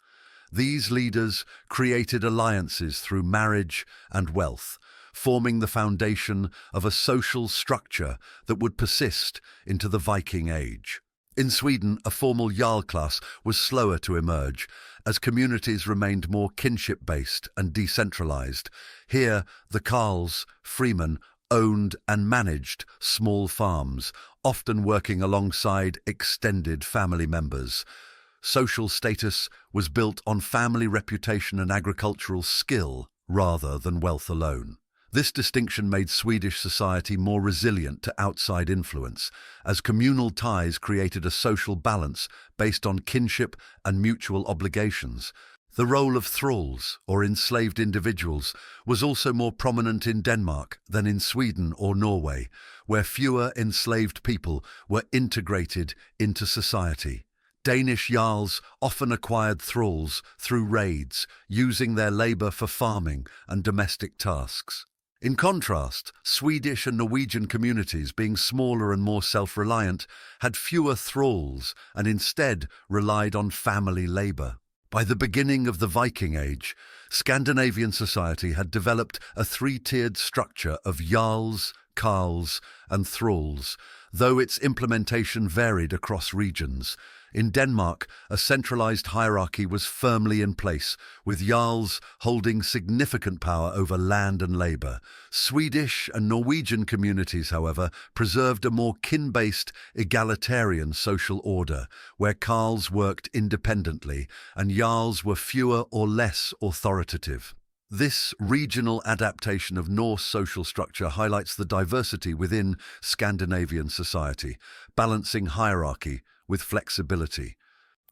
These leaders created alliances through marriage and wealth, forming the foundation of a social structure that would persist into the Viking Age. In Sweden, a formal Jarl class was slower to emerge, as communities remained more kinship-based and decentralized. Here, the KARLS, freemen, owned and managed small farms, often working alongside extended family members. Social status was built on family reputation and agricultural skill rather than wealth alone. This distinction made Swedish society more resilient to outside influence, as communal ties created a social balance based on kinship and mutual obligations. The role of thralls, or enslaved individuals, was also more prominent in Denmark than in Sweden or Norway, where fewer enslaved people were integrated into society. Danish jarls often acquired thralls through raids, using their labor for farming and domestic tasks. In contrast, Swedish and Norwegian communities, being smaller and more self-reliant, had fewer thralls and instead relied on family labor. By the beginning of the Viking Age, Scandinavian society had developed a three-tiered structure of jarls, KARLS, and thralls, though its implementation varied across regions. In Denmark, a centralized hierarchy was firmly in place, with jarls holding significant power over land and labor. Swedish and Norwegian communities, however, preserved a more kin-based, egalitarian social order, where KARLS worked independently and jarls were fewer or less authoritative. This regional adaptation of Norse social structure highlights the diversity within Scandinavian society, balancing hierarchy with flexibility.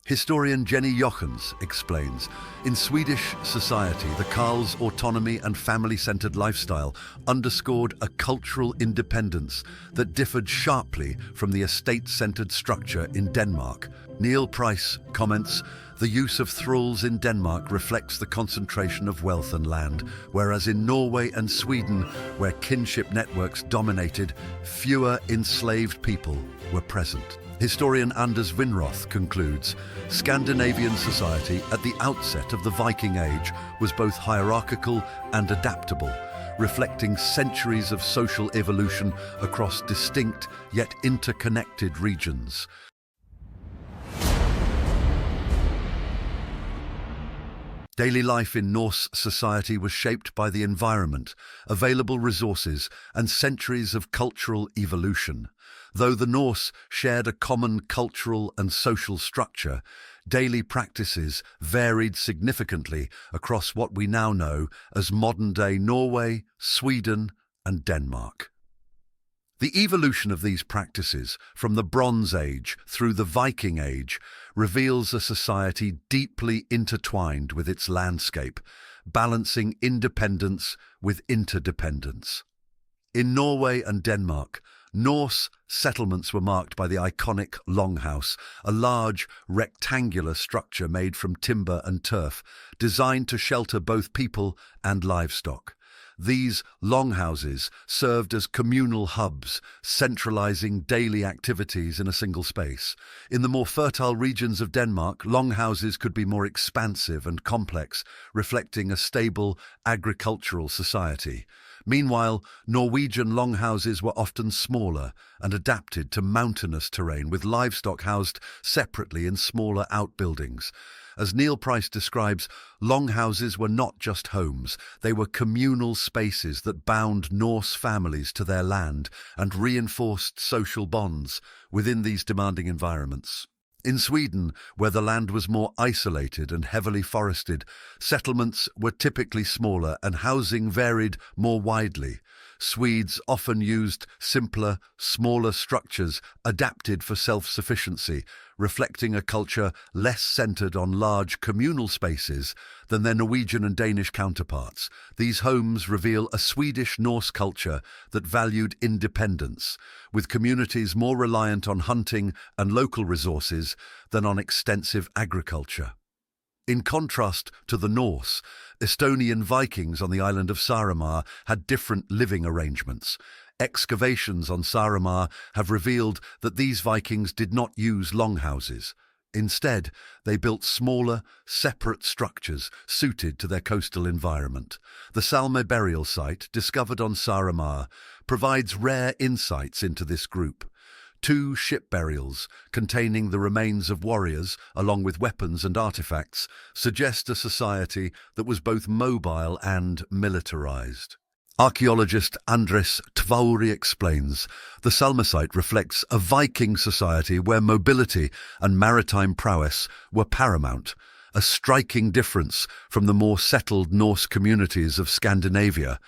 Historian Jenny Jochens explains, in Swedish society, the KARL's autonomy and family-centered lifestyle underscored a cultural independence that differed sharply from the estate-centered structure in Denmark. Neil Price comments, the use of thralls in Denmark reflects the concentration of wealth and land, whereas in Norway and Sweden, where kinship networks dominated, fewer enslaved people were present. Historian Anders Vinroth concludes, Scandinavian society at the outset of the Viking Age was both hierarchical and adaptable, reflecting centuries of social evolution across distinct yet interconnected regions. Daily life in Norse society was shaped by the environment, available resources, and centuries of cultural evolution. Though the Norse shared a common cultural and social structure, daily practices varied significantly across what we now know as modern-day Norway, Sweden, and Denmark. The evolution of these practices, from the Bronze Age through the Viking Age, reveals a society deeply intertwined with its landscape, balancing independence with interdependence. In Norway and Denmark, Norse settlements were marked by the iconic longhouse, a large, rectangular structure made from timber and turf, designed to shelter both people and livestock. These longhouses served as communal hubs, centralizing daily activities in a single space. In the more fertile regions of Denmark, longhouses could be more expansive and complex, reflecting a stable agricultural society. Meanwhile, Norwegian longhouses were often smaller and adapted to mountainous terrain, with livestock housed separately in smaller outbuildings. As Neil Price describes, longhouses were not just homes, they were communal spaces that bound Norse families to their land and reinforced social bonds within these demanding environments. In Sweden, where the land was more isolated and heavily forested, settlements were typically smaller and housing varied more widely. Swedes often used simpler, smaller structures adapted for self-sufficiency, reflecting a culture less centered on large communal spaces than their Norwegian and Danish counterparts. These homes reveal a Swedish-Norse culture that valued independence, with communities more reliant on hunting and local resources than on extensive agriculture. In contrast to the Norse, Estonian Vikings on the island of Saaremaa had different living arrangements. Excavations on Saaremaa have revealed that these Vikings did not use longhouses. Instead, they built smaller, separate structures suited to their coastal environment. The Salme burial site, discovered on Saaremaa, provides rare insights into this group. 2 ship burials, containing the remains of warriors, along with weapons and artifacts, suggest a society that was both mobile and militarized. Archaeologist Andres Tvauri explains, the Salme site reflects a Viking society where mobility and maritime prowess were paramount, a striking difference from the more settled Norse communities of Scandinavia.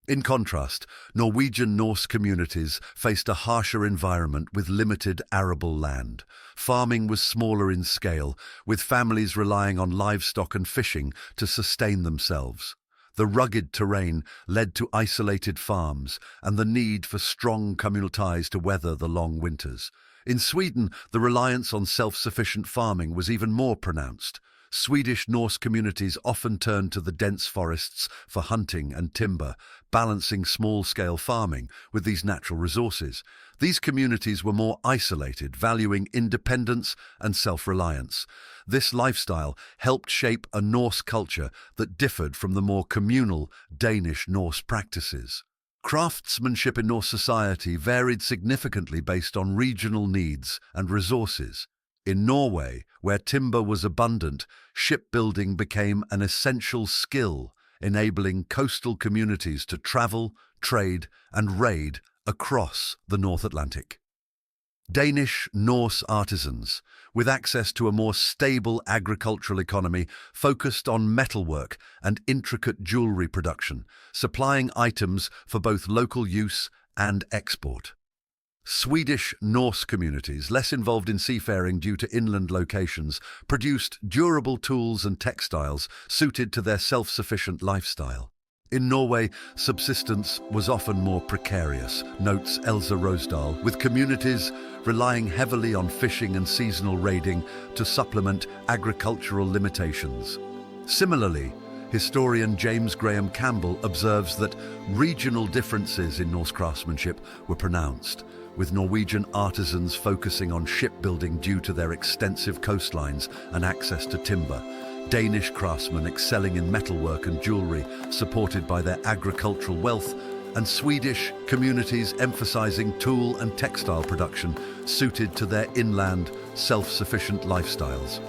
In contrast, Norwegian Norse communities faced a harsher environment with limited arable land. Farming was smaller in scale, with families relying on livestock and fishing to sustain themselves. The rugged terrain led to isolated farms and the need for strong communal ties to weather the long winters. In Sweden, the reliance on self-sufficient farming was even more pronounced. Swedish Norse communities often turned to the dense forests for hunting and timber, balancing small-scale farming with these natural resources. These communities were more isolated, valuing independence and self-reliance. This lifestyle helped shape a Norse culture that differed from the more communal Danish-Norse practices. Craftsmanship in Norse society varied significantly based on regional needs and resources. In Norway, where timber was abundant, shipbuilding became an essential skill, enabling coastal communities to travel, trade, and raid across the North Atlantic. Danish-Norse artisans, with access to a more stable agricultural economy, focused on metalwork and intricate jewelry production, supplying items for both local use and export. Swedish-Norse communities, less involved in seafaring due to inland locations, produced durable tools and textiles suited to their self-sufficient lifestyle. In Norway, subsistence was often more precarious, notes Elsa Rosedal, with communities relying heavily on fishing and seasonal raiding to supplement agricultural limitations. Similarly, Historian James Graham Campbell observes that regional differences in Norse craftsmanship were pronounced, with Norwegian artisans focusing on shipbuilding due to their extensive coastlines and access to timber, Danish craftsmen excelling in metalwork and jewellery, supported by their agricultural wealth, and Swedish communities emphasising tool and textile production suited to their inland, self-sufficient lifestyles.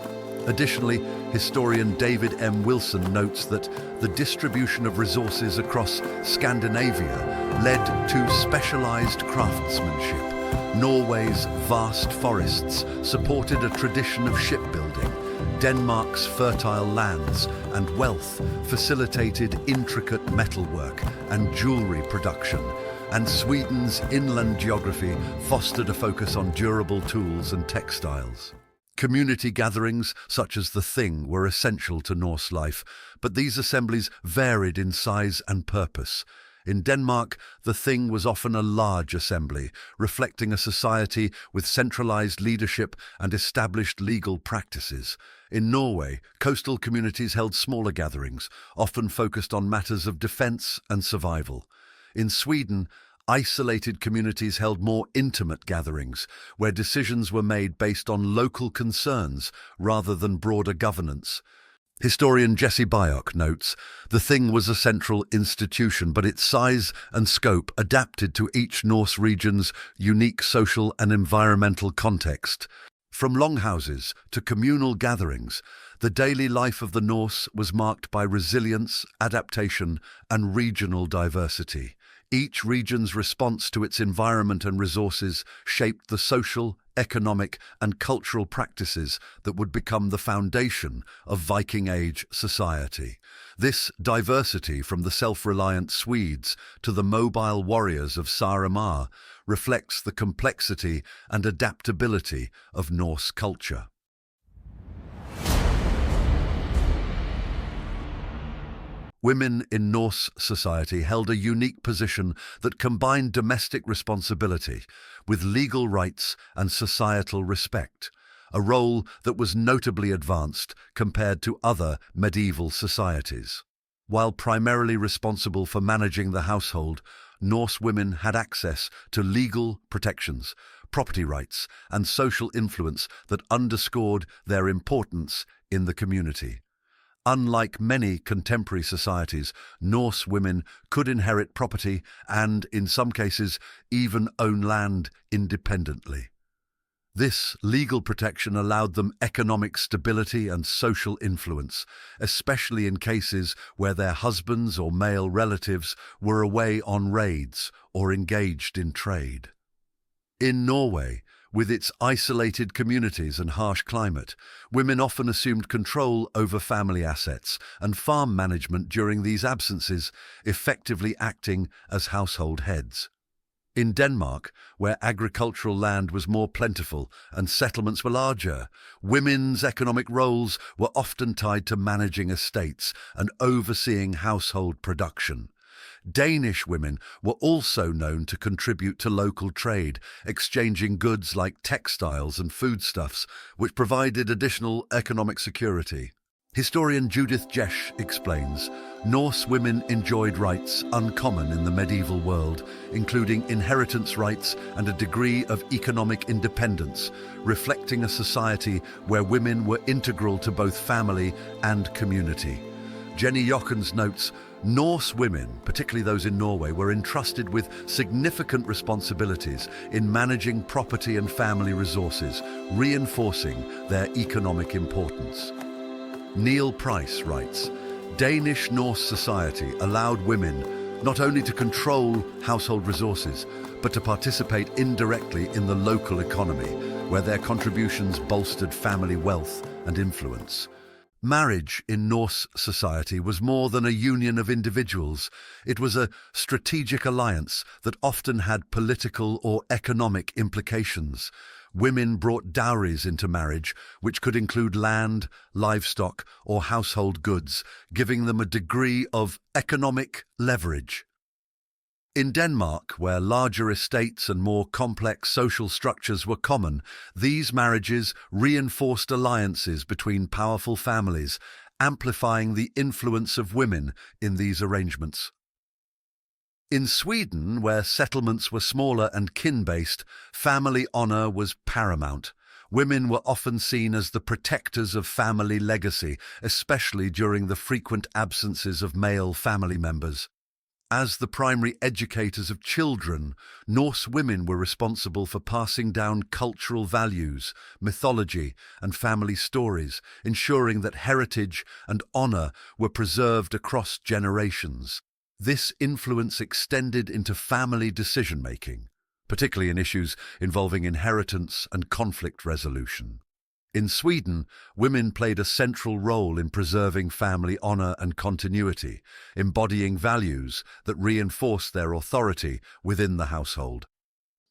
Additionally, historian David M. Wilson notes that the distribution of resources across Scandinavia led to specialised craftsmanship. Norway's vast forests supported a tradition of shipbuilding. Denmark's fertile lands and wealth facilitated intricate metalwork and jewellery production, and Sweden's inland geography fostered a focus on durable tools and textiles. Community gatherings, such as the Thing, were essential to Norse life, but these assemblies varied in size and purpose. In Denmark, the Thing was often a large assembly, reflecting a society with centralized leadership and established legal practices. In Norway, coastal communities held smaller gatherings, often focused on matters of defense and survival. In Sweden, isolated communities held more intimate gatherings, where decisions were made based on local concerns rather than broader governance. Historian Jesse Byock notes, the Thing was a central institution, but its size and scope adapted to each Norse region's unique social and environmental context. From longhouses to communal gatherings, the daily life of the Norse was marked by resilience, adaptation, and regional diversity. Each region's response to its environment and resources shaped the social, economic, and cultural practices that would become the foundation of Viking Age society. This diversity, from the self-reliant Swedes to the mobile warriors of Saaremaa, reflects the complexity and adaptability of Norse culture. Women in Norse society held a unique position that combined domestic responsibility with legal rights and societal respect, a role that was notably advanced compared to other medieval societies. While primarily responsible for managing the household, Norse women had access to legal protections, property rights, and social influence that underscored their importance in the community. Unlike many contemporary societies, Norse women could inherit property and, in some cases, even own land independently. This legal protection allowed them economic stability and social influence, especially in cases where their husbands or male relatives were away on raids or engaged in trade. In Norway, with its isolated communities and harsh climate, women often assumed control over family assets and farm management during these absences, effectively acting as household heads. In Denmark, where agricultural land was more plentiful and settlements were larger, women's economic roles were often tied to managing estates and overseeing household production. Danish women were also known to contribute to local trade, exchanging goods like textiles and foodstuffs, which provided additional economic security. Historian Judith Jesch explains, Norse women enjoyed rights uncommon in the medieval world, including inheritance rights and a degree of economic independence, reflecting a society where women were integral to both family and community. Jenny Jochens notes, Norse women, particularly those in Norway, were entrusted with significant responsibilities in managing property and family resources, reinforcing their economic importance. Neil Price writes, Danish Norse society allowed women not only to control household resources, but to participate indirectly in the local economy, where their contributions bolstered family wealth and influence. Marriage in Norse society was more than a union of individuals. It was a strategic alliance that often had political or economic implications. Women brought dowries into marriage, which could include land, livestock, or household goods, giving them a degree of economic leverage. In Denmark, where larger estates and more complex social structures were common, these marriages reinforced alliances between powerful families, amplifying the influence of women in these arrangements. In Sweden, where settlements were smaller and kin-based, family honor was paramount. Women were often seen as the protectors of family legacy, especially during the frequent absences of male family members. As the primary educators of children, Norse women were responsible for passing down cultural values, mythology, and family stories, ensuring that heritage and honor were preserved across generations. This influence extended into family decision-making, particularly in issues involving inheritance and conflict resolution. In Sweden, women played a central role in preserving family honor and continuity, embodying values that reinforced their authority within the household.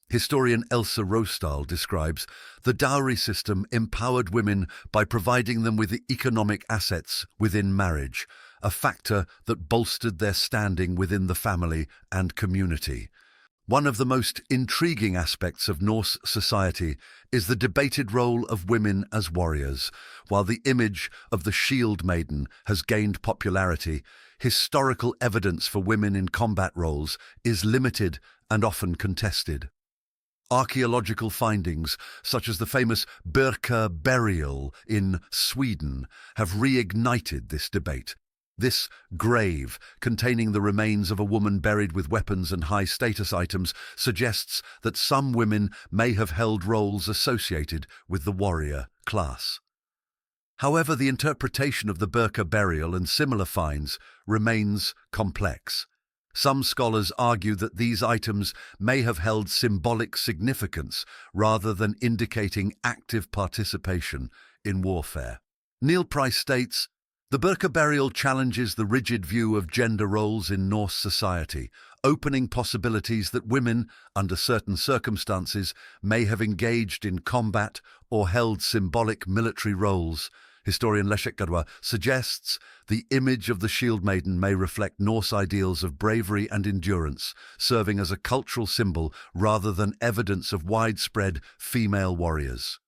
Historian Elsa Rosdahl describes the dowry system empowered women by providing them with economic assets within marriage, a factor that bolstered their standing within the family and community. One of the most intriguing aspects of Norse society is the debated role of women as warriors. While the image of the shield maiden has gained popularity, historical evidence for women in combat roles is limited and often contested. Archaeological findings, such as the famous Birka burial in Sweden, have reignited this debate. This grave, containing the remains of a woman buried with weapons and high-status items, suggests that some women may have held roles associated with the warrior class. However, the interpretation of the Birka burial and similar finds remains complex. Some scholars argue that these items may have held symbolic significance rather than indicating active participation in warfare. Neil Price states, "The Birka burial challenges the rigid view of gender roles in Norse society, opening possibilities that women, under certain circumstances, may have engaged in combat or held symbolic military roles." Historian Leszek Gadwa suggests the image of the shield maiden may reflect Norse ideals of bravery and endurance, serving as a cultural symbol rather than evidence of widespread female warriors.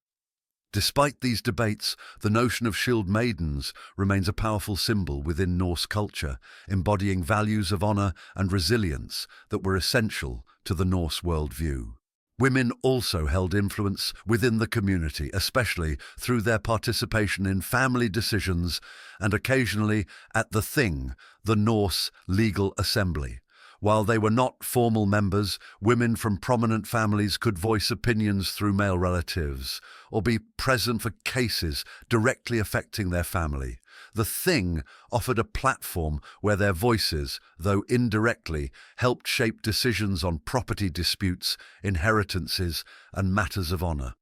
Despite these debates, the notion of shield maidens remains a powerful symbol within Norse culture, embodying values of honor and resilience that were essential to the Norse worldview. Women also held influence within the community, especially through their participation in family decisions and occasionally at the Thing, the Norse legal assembly. While they were not formal members, women from prominent families could voice opinions through male relatives or be present for cases directly affecting their family. The Thing offered a platform where their voices, though indirectly, helped shape decisions on property disputes, inheritances, and matters of honor.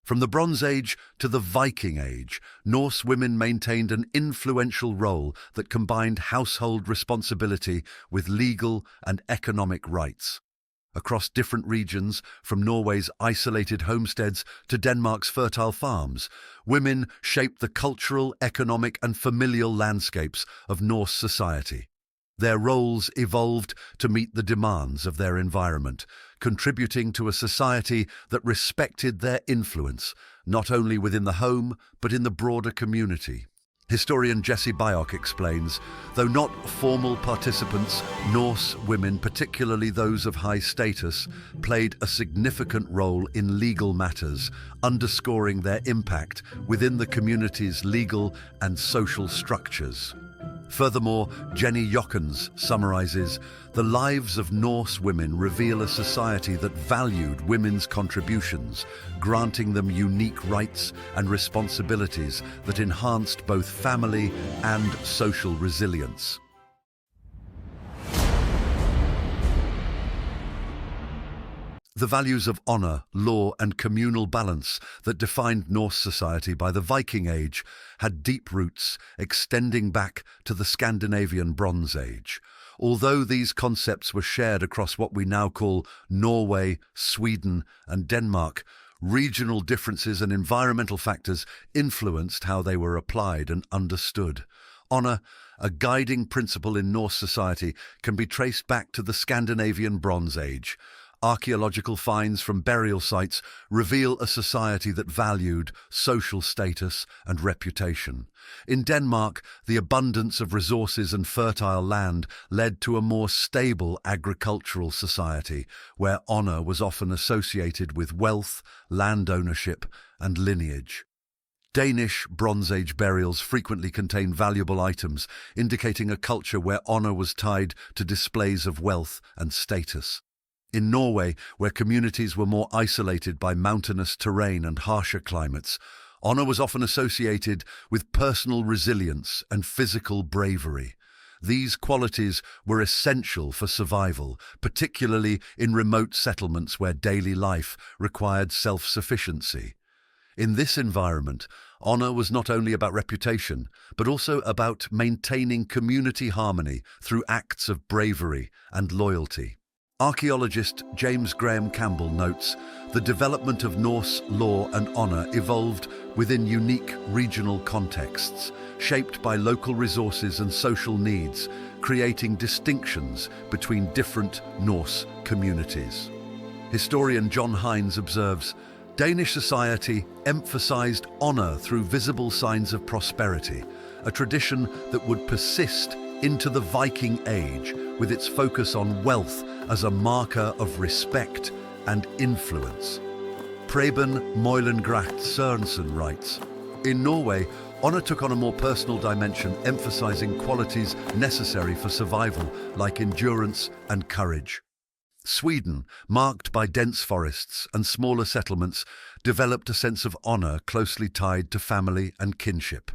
From the Bronze Age to the Viking Age, Norse women maintained an influential role that combined household responsibility with legal and economic rights. Across different regions, from Norway's isolated homesteads to Denmark's fertile farms, women shaped the cultural, economic, and familial landscapes of Norse society. Their roles evolved to meet the demands of their environment, contributing to a society that respected their influence, not only within the home, but in the broader community. Historian Jesse Byock explains, though not formal participants, Norse women, particularly those of high status, played a significant role in legal matters, underscoring their impact within the community's legal and social structures. Furthermore, Jenny Jochens summarizes, the lives of Norse women reveal a society that valued women's contributions, granting them unique rights and responsibilities that enhanced both family and social resilience. The values of honor, law, and communal balance that defined Norse society by the Viking Age had deep roots extending back to the Scandinavian Bronze Age. Although these concepts were shared across what we now call Norway, Sweden, and Denmark, regional differences and environmental factors influenced how they were applied and understood. Honor, a guiding principle in Norse society, can be traced back to the Scandinavian Bronze Age. Archaeological finds from burial sites reveal a society that valued social status and reputation. In Denmark, the abundance of resources and fertile land led to a more stable agricultural society, where honor was often associated with wealth, land ownership, and lineage. Danish Bronze Age burials frequently contain valuable items, indicating a culture where honor was tied to displays of wealth and status. In Norway, where communities were more isolated by mountainous terrain and harsher climates, honor was often associated with personal resilience and physical bravery. These qualities were essential for survival, particularly in remote settlements where daily life required self-sufficiency. In this environment, honor was not only about reputation, but also about maintaining community harmony through acts of bravery and loyalty. Archaeologist James Graham Campbell notes, the development of Norse law and honor evolved within unique regional contexts, shaped by local resources and social needs, creating distinctions between different Norse communities. Historian John Hines observes, Danish society emphasized honor through visible signs of prosperity, a tradition that would persist into the Viking Age with its focus on wealth as a marker of respect and influence. Preben Møhlengracht Sørensen writes, in Norway, honor took on a more personal dimension, emphasizing qualities necessary for survival, like endurance and courage. Sweden, marked by dense forests and smaller settlements, developed a sense of honor closely tied to family and kinship.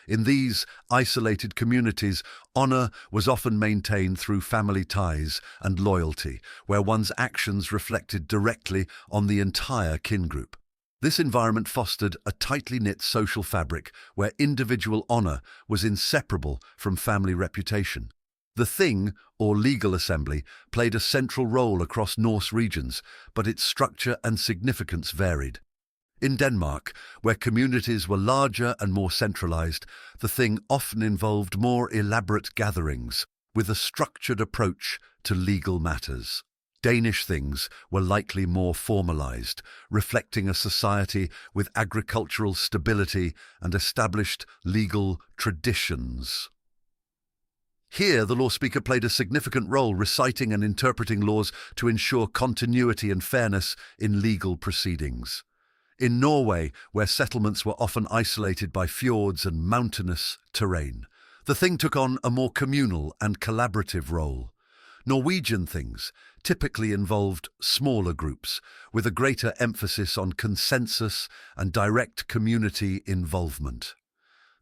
In these isolated communities, honor was often maintained through family ties and loyalty, where one's actions reflected directly on the entire kin group. This environment fostered a tightly knit social fabric where individual honor was inseparable from family reputation. The Thing, or legal assembly, played a central role across Norse regions, but its structure and significance varied. In Denmark, where communities were larger and more centralized, the Thing often involved more elaborate gatherings, with a structured approach to legal matters. Danish Things were likely more formalized, reflecting a society with agricultural stability and established legal traditions. Here, the law speaker played a significant role, reciting and interpreting laws to ensure continuity and fairness in legal proceedings. In Norway, where settlements were often isolated by fjords and mountainous terrain, the Thing took on a more communal and collaborative role. Norwegian Things typically involved smaller groups, with a greater emphasis on consensus and direct community involvement.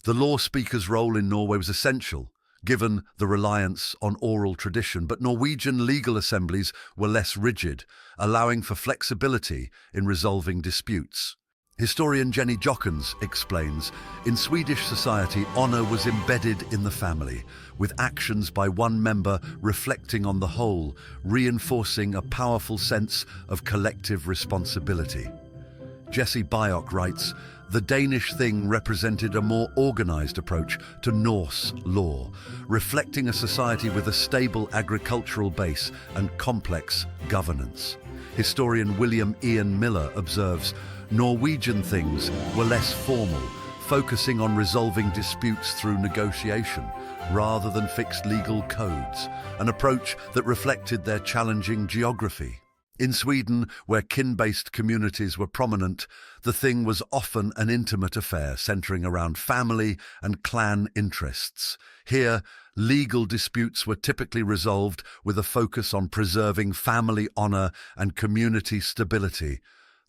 The law speaker's role in Norway was essential, given the reliance on oral tradition, but Norwegian legal assemblies were less rigid, allowing for flexibility in resolving disputes. Historian Jenny Jockens explains, in Swedish society, honor was embedded in the family, with actions by one member reflecting on the whole, reinforcing a powerful sense of collective responsibility. Jesse Byock writes, the Danish Thing represented a more organized approach to Norse law, reflecting a society with a stable agricultural base and complex governance. Historian William Ian Miller observes, Norwegian Things were less formal, focusing on resolving disputes through negotiation, rather than fixed legal codes, an approach that reflected their challenging geography. In Sweden, where kin-based communities were prominent, the Thing was often an intimate affair centering around family and clan interests. Here, legal disputes were typically resolved with a focus on preserving family honor and community stability.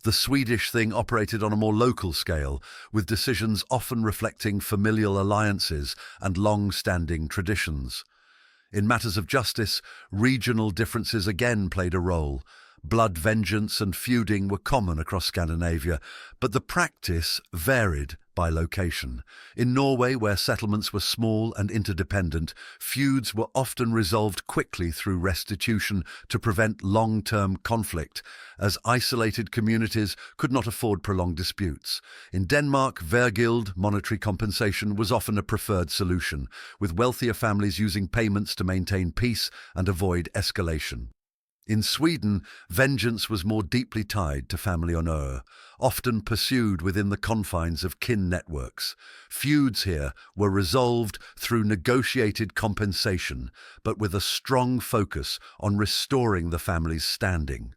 The Swedish Thing operated on a more local scale, with decisions often reflecting familial alliances and long-standing traditions. In matters of justice, regional differences again played a role. Blood vengeance and feuding were common across Scandinavia, but the practice varied by location. In Norway, where settlements were small and interdependent, feuds were often resolved quickly through restitution to prevent long-term conflict, as isolated communities could not afford prolonged disputes. In Denmark, vergild, monetary compensation, was often a preferred solution, with wealthier families using payments to maintain peace and avoid escalation. In Sweden, vengeance was more deeply tied to family honour, often pursued within the confines of kin networks. Feuds here were resolved through negotiated compensation, but with a strong focus on restoring the family's standing.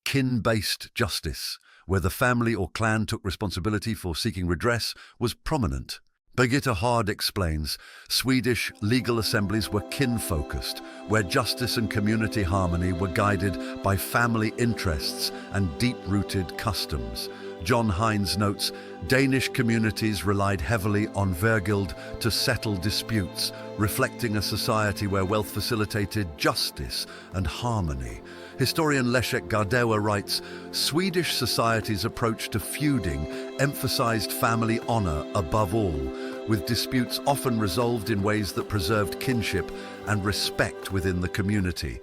Kin-based justice, where the family or clan took responsibility for seeking redress, was prominent. Birgitta Hard explains, Swedish legal assemblies were kin-focused, where justice and community harmony were guided by family interests and deep-rooted customs. John Hines notes, Danish communities relied heavily on vergild to settle disputes, reflecting a society where wealth facilitated justice and harmony. Historian Leszek Gardewa writes, Swedish society's approach to feuding emphasized family honor above all, with disputes often resolved in ways that preserved kinship and respect within the community.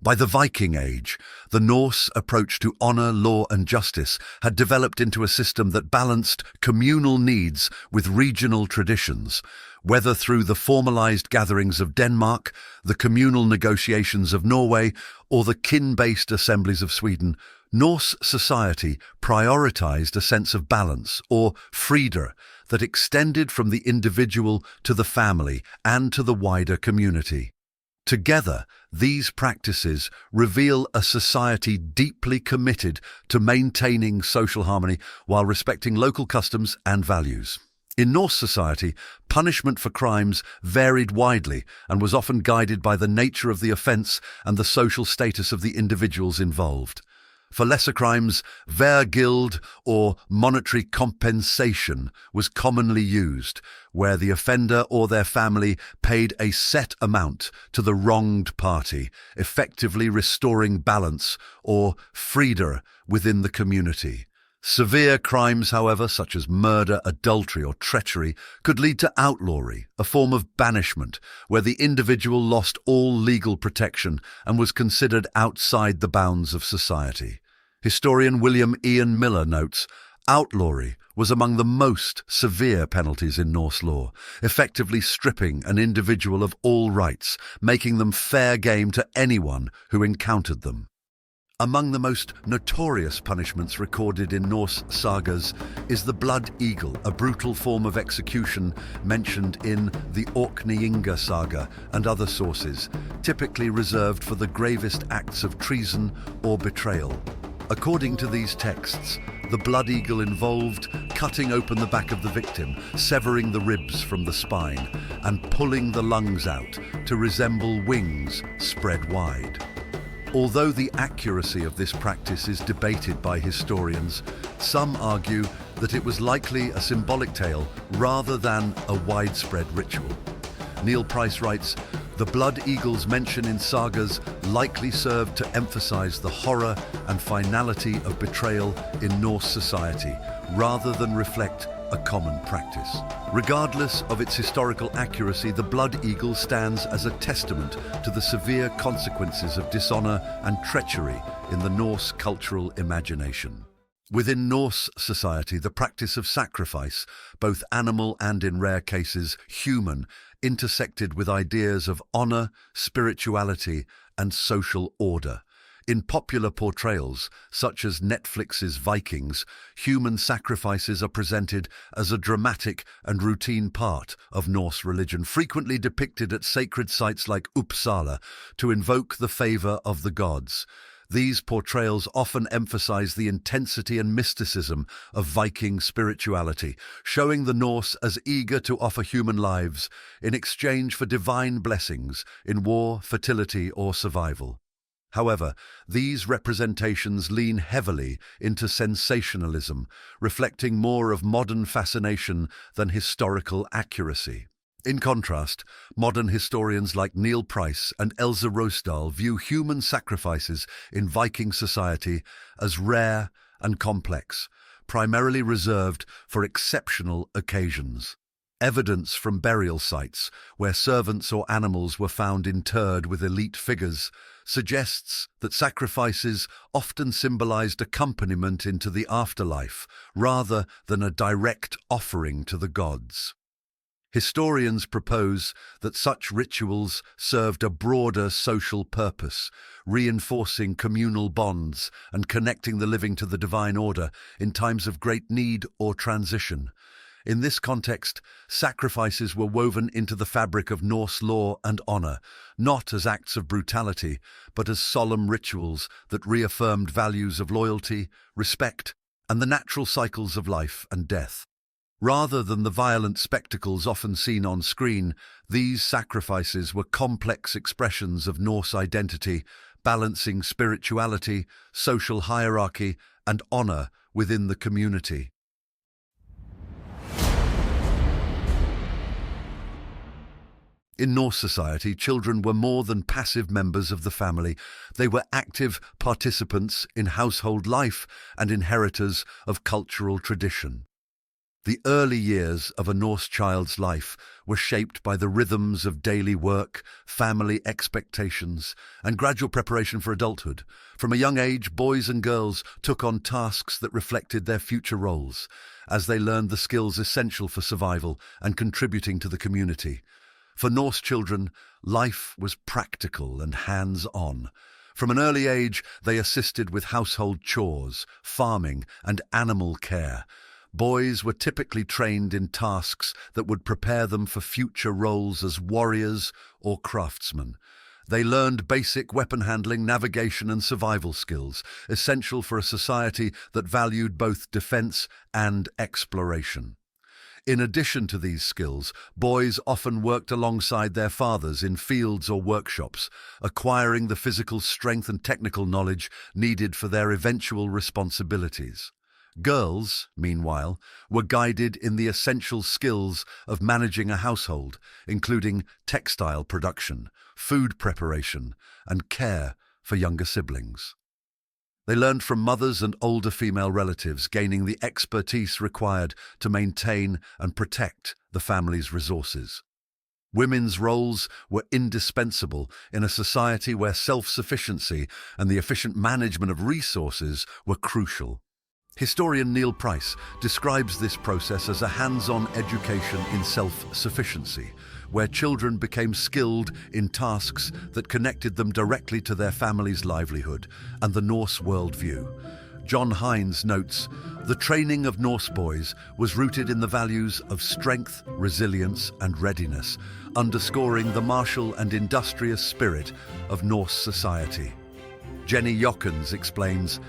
By the Viking Age, the Norse approach to honor, law, and justice had developed into a system that balanced communal needs with regional traditions. Whether through the formalized gatherings of Denmark, the communal negotiations of Norway, or the kin-based assemblies of Sweden, Norse society prioritized a sense of balance, or frida, that extended from the individual to the family and to the wider community. Together, these practices reveal a society deeply committed to maintaining social harmony while respecting local customs and values. In Norse society, punishment for crimes varied widely and was often guided by the nature of the offence and the social status of the individuals involved. For lesser crimes, vergild or monetary compensation was commonly used, where the offender or their family paid a set amount to the wronged party, effectively restoring balance or frida within the community. Severe crimes, however, such as murder, adultery, or treachery, could lead to outlawry, a form of banishment, where the individual lost all legal protection and was considered outside the bounds of society. Historian William Ian Miller notes, outlawry was among the most severe penalties in Norse law, effectively stripping an individual of all rights, making them fair game to anyone who encountered them. Among the most notorious punishments recorded in Norse sagas is the blood eagle, a brutal form of execution mentioned in the Orkneyinga saga and other sources, typically reserved for the gravest acts of treason or betrayal. According to these texts, the blood eagle involved cutting open the back of the victim, severing the ribs from the spine, and pulling the lungs out to resemble wings spread wide. Although the accuracy of this practice is debated by historians, some argue that it was likely a symbolic tale rather than a widespread ritual. Neil Price writes, the blood eagles mentioned in sagas likely served to emphasize the horror and finality of betrayal in Norse society, rather than reflect a common practice. Regardless of its historical accuracy, the blood eagle stands as a testament to the severe consequences of dishonor and treachery in the Norse cultural imagination. Within Norse society, the practice of sacrifice, both animal and in rare cases human, intersected with ideas of honor, spirituality, and social order. In popular portrayals, such as Netflix's Vikings, human sacrifices are presented as a dramatic and routine part of Norse religion, frequently depicted at sacred sites like Uppsala to invoke the favor of the gods. These portrayals often emphasize the intensity and mysticism of Viking spirituality, showing the Norse as eager to offer human lives in exchange for divine blessings in war, fertility, or survival. However, these representations lean heavily into sensationalism, reflecting more of modern fascination than historical accuracy. In contrast, modern historians like Neil Price and Elsa Rosdahl view human sacrifices in Viking society as rare and complex, primarily reserved for exceptional occasions. Evidence from burial sites, where servants or animals were found interred with elite figures, suggests that sacrifices often symbolized accompaniment into the afterlife, rather than a direct offering to the gods. Historians propose that such rituals served a broader social purpose, reinforcing communal bonds and connecting the living to the divine order in times of great need or transition. In this context, sacrifices were woven into the fabric of Norse law and honor, not as acts of brutality, but as solemn rituals that reaffirmed values of loyalty, respect, and the natural cycles of life and death. Rather than the violent spectacles often seen on screen, these sacrifices were complex expressions of Norse identity, balancing spirituality, social hierarchy, and honor within the community. In Norse society, children were more than passive members of the family. They were active participants in household life and inheritors of cultural tradition. The early years of a Norse child's life were shaped by the rhythms of daily work, family expectations, and gradual preparation for adulthood. From a young age, boys and girls took on tasks that reflected their future roles, as they learned the skills essential for survival and contributing to the community. For Norse children, life was practical and hands-on. From an early age, they assisted with household chores, farming, and animal care. Boys were typically trained in tasks that would prepare them for future roles as warriors or craftsmen. They learned basic weapon handling, navigation, and survival skills, essential for a society that valued both defense and exploration. In addition to these skills, boys often worked alongside their fathers in fields or workshops, acquiring the physical strength and technical knowledge needed for their eventual responsibilities. Girls, meanwhile, were guided in the essential skills of managing a household, including textile production, food preparation, and care for younger siblings. They learned from mothers and older female relatives, gaining the expertise required to maintain and protect the family's resources. Women's roles were indispensable in a society where self-sufficiency and the efficient management of resources were crucial. Historian Neil Price describes this process as a hands-on education in self-sufficiency, where children became skilled in tasks that connected them directly to their family's livelihood and the Norse worldview. John Hines notes, "The training of Norse boys was rooted in the values of strength, resilience, and readiness, underscoring the martial and industrious spirit of Norse society." Jenny Jochens explains,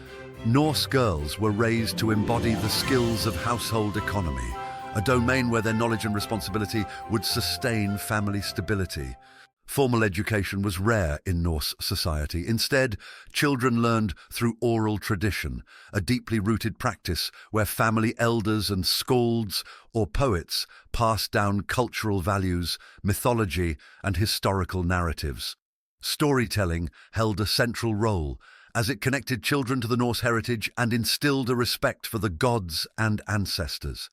"Norse girls were raised to embody the skills of household economy, a domain where their knowledge and responsibility would sustain family stability." Formal education was rare in Norse society. Instead, children learned through oral tradition, a deeply rooted practice where family elders and skalds or poets passed down cultural values, mythology, and historical narratives. Storytelling held a central role, as it connected children to the Norse heritage and instilled a respect for the gods and ancestors.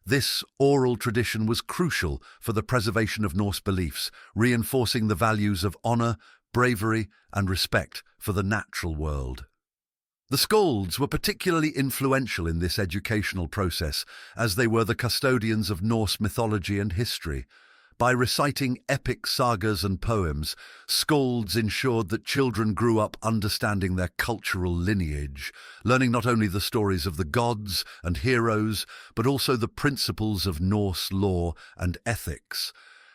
This oral tradition was crucial for the preservation of Norse beliefs, reinforcing the values of honor, bravery, and respect for the natural world. The skalds were particularly influential in this educational process, as they were the custodians of Norse mythology and history. By reciting epic sagas and poems, skalds ensured that children grew up understanding their cultural lineage, learning not only the stories of the gods and heroes, but also the principles of Norse law and ethics.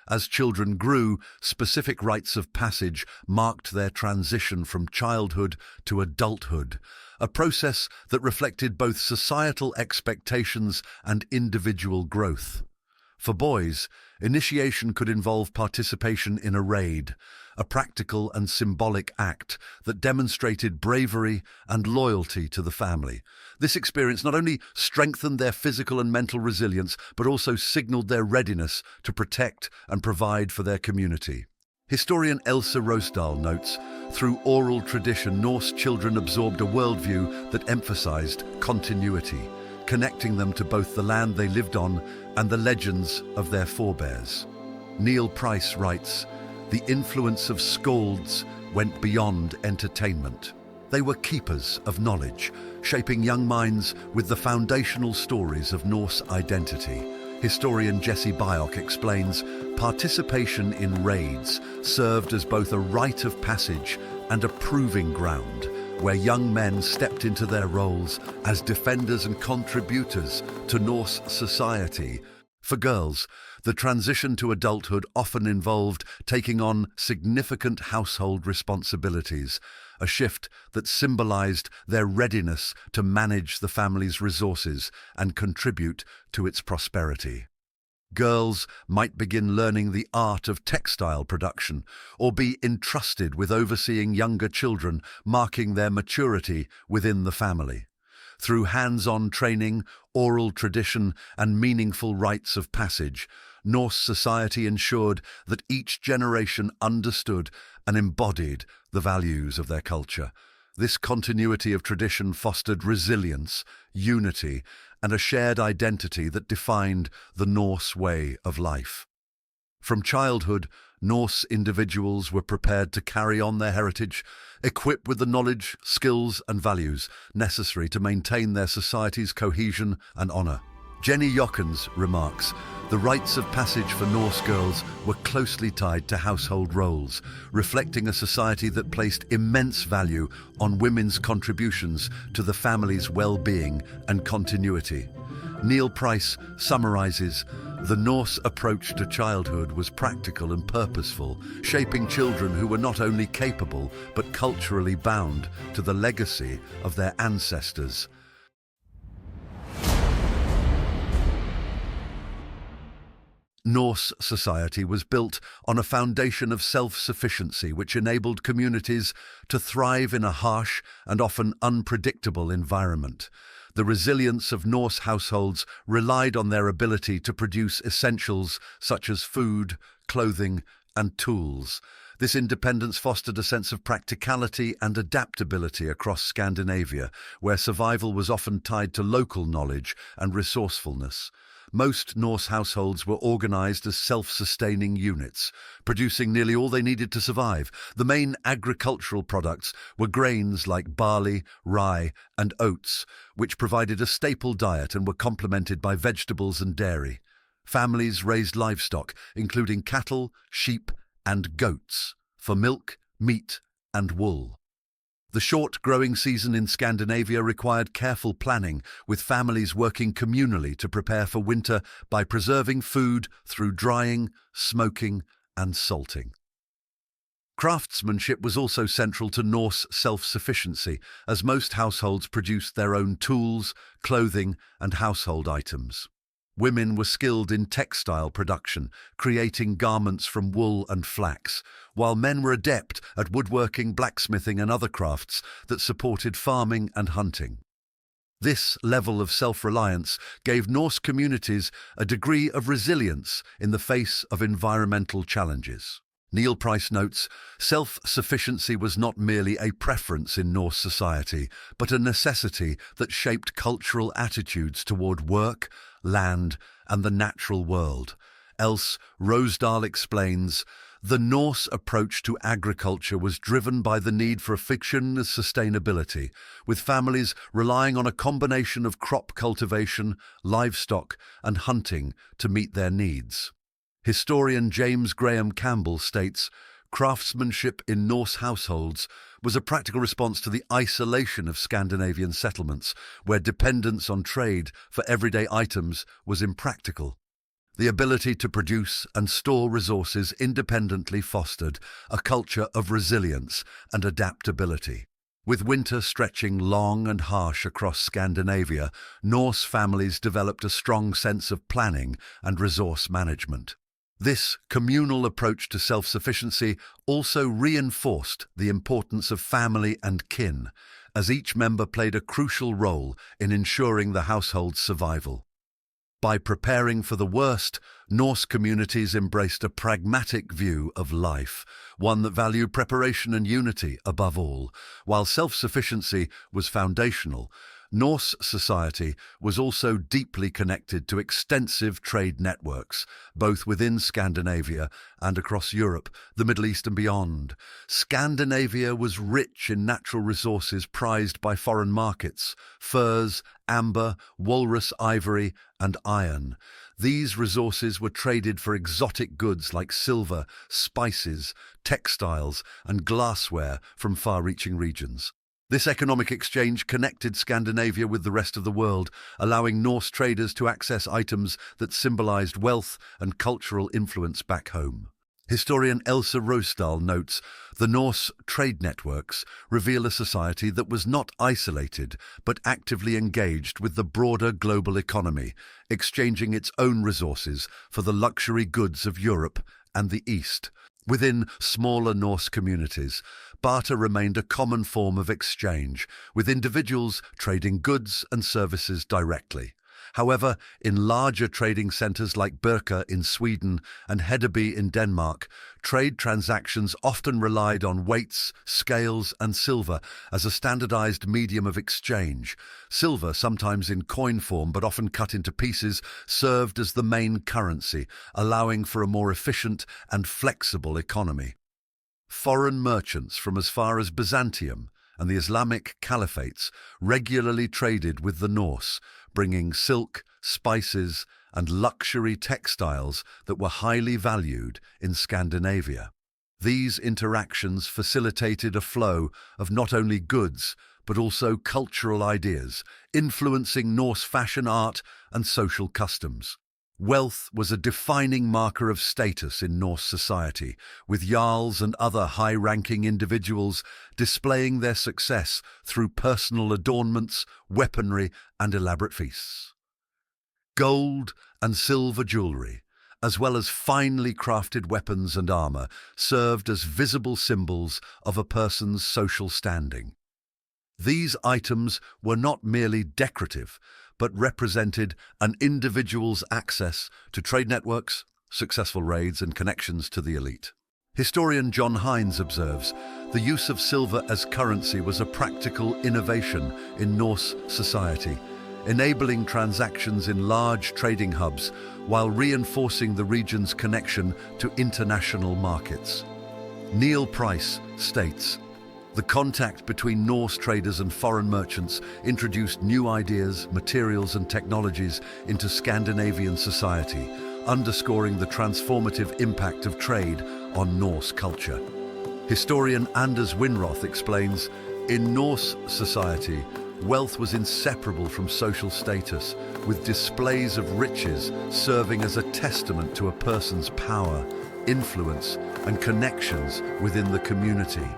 As children grew, specific rites of passage marked their transition from childhood to adulthood, a process that reflected both societal expectations and individual growth. For boys, initiation could involve participation in a raid, a practical and symbolic act that demonstrated bravery and loyalty to the family. This experience not only strengthened their physical and mental resilience, but also signaled their readiness to protect and provide for their community. Historian Elsa Rosdahl notes, "Through oral tradition, Norse children absorbed a worldview that emphasized continuity, connecting them to both the land they lived on and the legends of their forebears." Neil Price writes, "The influence of skalds went beyond entertainment. They were keepers of knowledge, shaping young minds with the foundational stories of Norse identity. Historian Jesse Byock explains, participation in raids served as both a rite of passage and a proving ground, where young men stepped into their roles as defenders and contributors to Norse society. For girls, the transition to adulthood often involved taking on significant household responsibilities, a shift that symbolized their readiness to manage the family's resources and contribute to its prosperity. Girls might begin learning the art of textile production or be entrusted with overseeing younger children, marking their maturity within the family. Through hands-on training, oral tradition, and meaningful rites of passage, Norse society ensured that each generation understood and embodied the values of their culture. This continuity of tradition fostered resilience, unity, and a shared identity that defined the Norse way of life. From childhood, Norse individuals were prepared to carry on their heritage, equipped with the knowledge, skills, and values necessary to maintain their society's cohesion and honor. Jenny Jochens remarks, the rites of passage for Norse girls were closely tied to household roles, reflecting a society that placed immense value on women's contributions to the family's well-being and continuity. Neil Price summarizes, the Norse approach to childhood was practical and purposeful, shaping children who were not only capable but culturally bound to the legacy of their ancestors. Norse society was built on a foundation of self-sufficiency which enabled communities to thrive in a harsh and often unpredictable environment. The resilience of Norse households relied on their ability to produce essentials such as food, clothing, and tools. This independence fostered a sense of practicality and adaptability across Scandinavia, where survival was often tied to local knowledge and resourcefulness. Most Norse households were organized as self-sustaining units, producing nearly all they needed to survive. The main agricultural products were grains like barley, rye, and oats, which provided a staple diet and were complemented by vegetables and dairy. Families raised livestock, including cattle, sheep, and goats, for milk, meat, and wool. The short growing season in Scandinavia required careful planning, with families working communally to prepare for winter by preserving food through drying, smoking, and salting. Craftsmanship was also central to Norse self-sufficiency, as most households produced their own tools, clothing, and household items. Women were skilled in textile production, creating garments from wool and flax, while men were adept at woodworking, blacksmithing, and other crafts that supported farming and hunting. This level of self-reliance gave Norse communities a degree of resilience in the face of environmental challenges. Neil Price notes, self-sufficiency was not merely a preference in Norse society, but a necessity that shaped cultural attitudes toward work, land, and the natural world. Else, Rosedal explains, the Norse approach to agriculture was driven by the need for fictionless sustainability, with families relying on a combination of crop cultivation, livestock, and hunting to meet their needs. Historian James Graham Campbell states, craftsmanship in Norse households was a practical response to the isolation of Scandinavian settlements, where dependence on trade for everyday items was impractical. The ability to produce and store resources independently fostered a culture of resilience and adaptability. With winter stretching long and harsh across Scandinavia, Norse families developed a strong sense of planning and resource management. This communal approach to self-sufficiency also reinforced the importance of family and kin, as each member played a crucial role in ensuring the household's survival. By preparing for the worst, Norse communities embraced a pragmatic view of life, one that valued preparation and unity above all. While self-sufficiency was foundational, Norse society was also deeply connected to extensive trade networks, both within Scandinavia and across Europe, the Middle East and beyond. Scandinavia was rich in natural resources prized by foreign markets: furs, amber, walrus ivory, and iron. These resources were traded for exotic goods like silver, spices, textiles, and glassware from far-reaching regions. This economic exchange connected Scandinavia with the rest of the world, allowing Norse traders to access items that symbolized wealth and cultural influence back home. Historian Elsa Rosdahl notes, the Norse trade networks reveal a society that was not isolated but actively engaged with the broader global economy, exchanging its own resources for the luxury goods of Europe and the East. Within smaller Norse communities, barter remained a common form of exchange, with individuals trading goods and services directly. However, in larger trading centres like Birka in Sweden and Hedeby in Denmark, trade transactions often relied on weights, scales and silver as a standardised medium of exchange. Silver, sometimes in coin form but often cut into pieces, served as the main currency, allowing for a more efficient and flexible economy. Foreign merchants from as far as Byzantium and the Islamic caliphates regularly traded with the Norse, bringing silk, spices, and luxury textiles that were highly valued in Scandinavia. These interactions facilitated a flow of not only goods, but also cultural ideas, influencing Norse fashion, art, and social customs. Wealth was a defining marker of status in Norse society, with jarls and other high-ranking individuals displaying their success through personal adornments, weaponry, and elaborate feasts. Gold and silver jewellery, as well as finely crafted weapons and armour, served as visible symbols of a person's social standing. These items were not merely decorative, but represented an individual's access to trade networks, successful raids, and connections to the elite. Historian John Hines observes, the use of silver as currency was a practical innovation in Norse society, enabling transactions in large trading hubs while reinforcing the region's connection to international markets. Neil Price states, the contact between Norse traders and foreign merchants introduced new ideas, materials and technologies into Scandinavian society, underscoring the transformative impact of trade on Norse culture. Historian Anders Winroth explains, in Norse society, wealth was inseparable from social status, with displays of riches serving as a testament to a person's power, influence and connections within the community.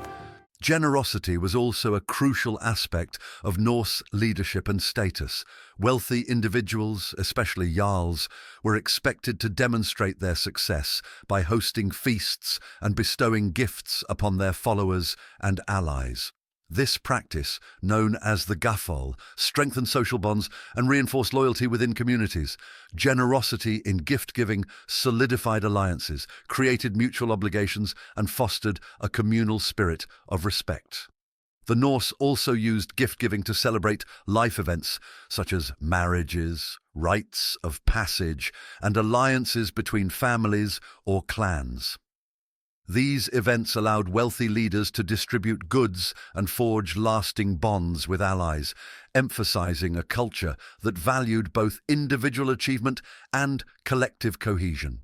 Generosity was also a crucial aspect of Norse leadership and status. Wealthy individuals, especially jarls, were expected to demonstrate their success by hosting feasts and bestowing gifts upon their followers and allies. This practice, known as the gaffal, strengthened social bonds and reinforced loyalty within communities. Generosity in gift-giving solidified alliances, created mutual obligations, and fostered a communal spirit of respect. The Norse also used gift-giving to celebrate life events such as marriages, rites of passage, and alliances between families or clans. These events allowed wealthy leaders to distribute goods and forge lasting bonds with allies, emphasizing a culture that valued both individual achievement and collective cohesion.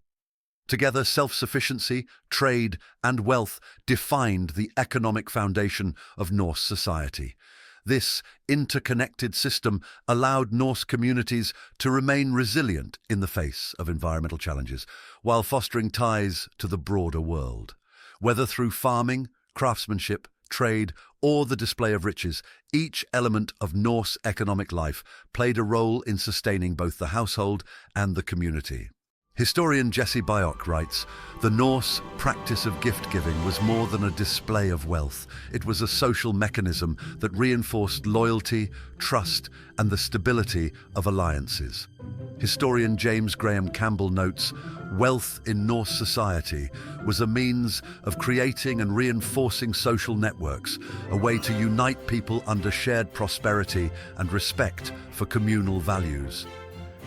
Together, self-sufficiency, trade, and wealth defined the economic foundation of Norse society. This interconnected system allowed Norse communities to remain resilient in the face of environmental challenges, while fostering ties to the broader world. Whether through farming, craftsmanship, trade, or the display of riches, each element of Norse economic life played a role in sustaining both the household and the community. Historian Jesse Byock writes, "The Norse practice of gift-giving was more than a display of wealth. It was a social mechanism that reinforced loyalty, trust, and the stability of alliances." Historian James Graham Campbell notes, "Wealth in Norse society was a means of creating and reinforcing social networks, a way to unite people under shared prosperity and respect for communal values."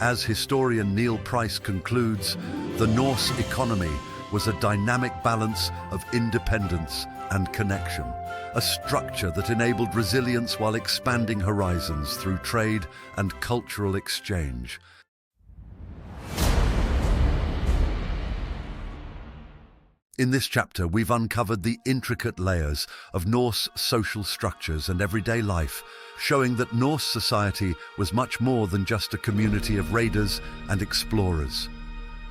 As historian Neil Price concludes, the Norse economy was a dynamic balance of independence and connection, a structure that enabled resilience while expanding horizons through trade and cultural exchange. In this chapter, we've uncovered the intricate layers of Norse social structures and everyday life, showing that Norse society was much more than just a community of raiders and explorers.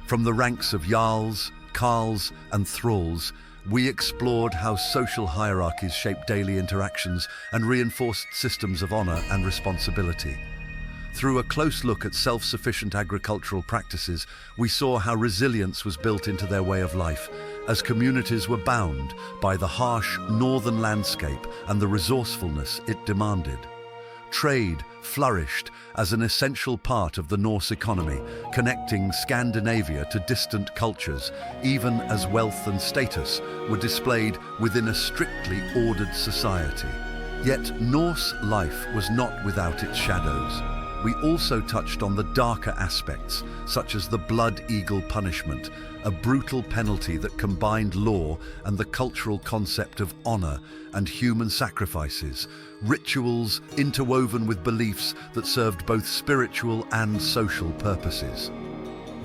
From the ranks of JARLS, KARLS, and THRALLS, we explored how social hierarchies shaped daily interactions and reinforced systems of honor and responsibility. Through a close look at self-sufficient agricultural practices, we saw how resilience was built into their way of life, as communities were bound by the harsh northern landscape and the resourcefulness it demanded. Trade flourished as an essential part of the Norse economy, connecting Scandinavia to distant cultures, even as wealth and status were displayed within a strictly ordered society. Yet Norse life was not without its shadows. We also touched on the darker aspects, such as the blood eagle punishment, a brutal penalty that combined law and the cultural concept of honor and human sacrifices, rituals interwoven with beliefs that served both spiritual and social purposes.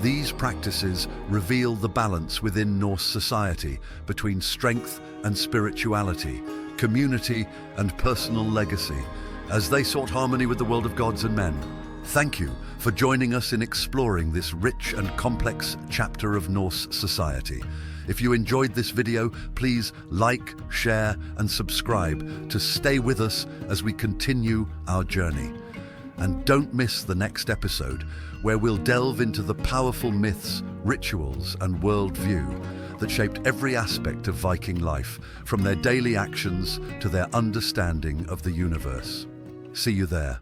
These practices reveal the balance within Norse society between strength and spirituality, community and personal legacy, as they sought harmony with the world of gods and men. Thank you for joining us in exploring this rich and complex chapter of Norse society. If you enjoyed this video, please like, share, and subscribe to stay with us as we continue our journey. And don't miss the next episode, where we'll delve into the powerful myths, rituals, and worldview that shaped every aspect of Viking life, from their daily actions to their understanding of the universe. See you there.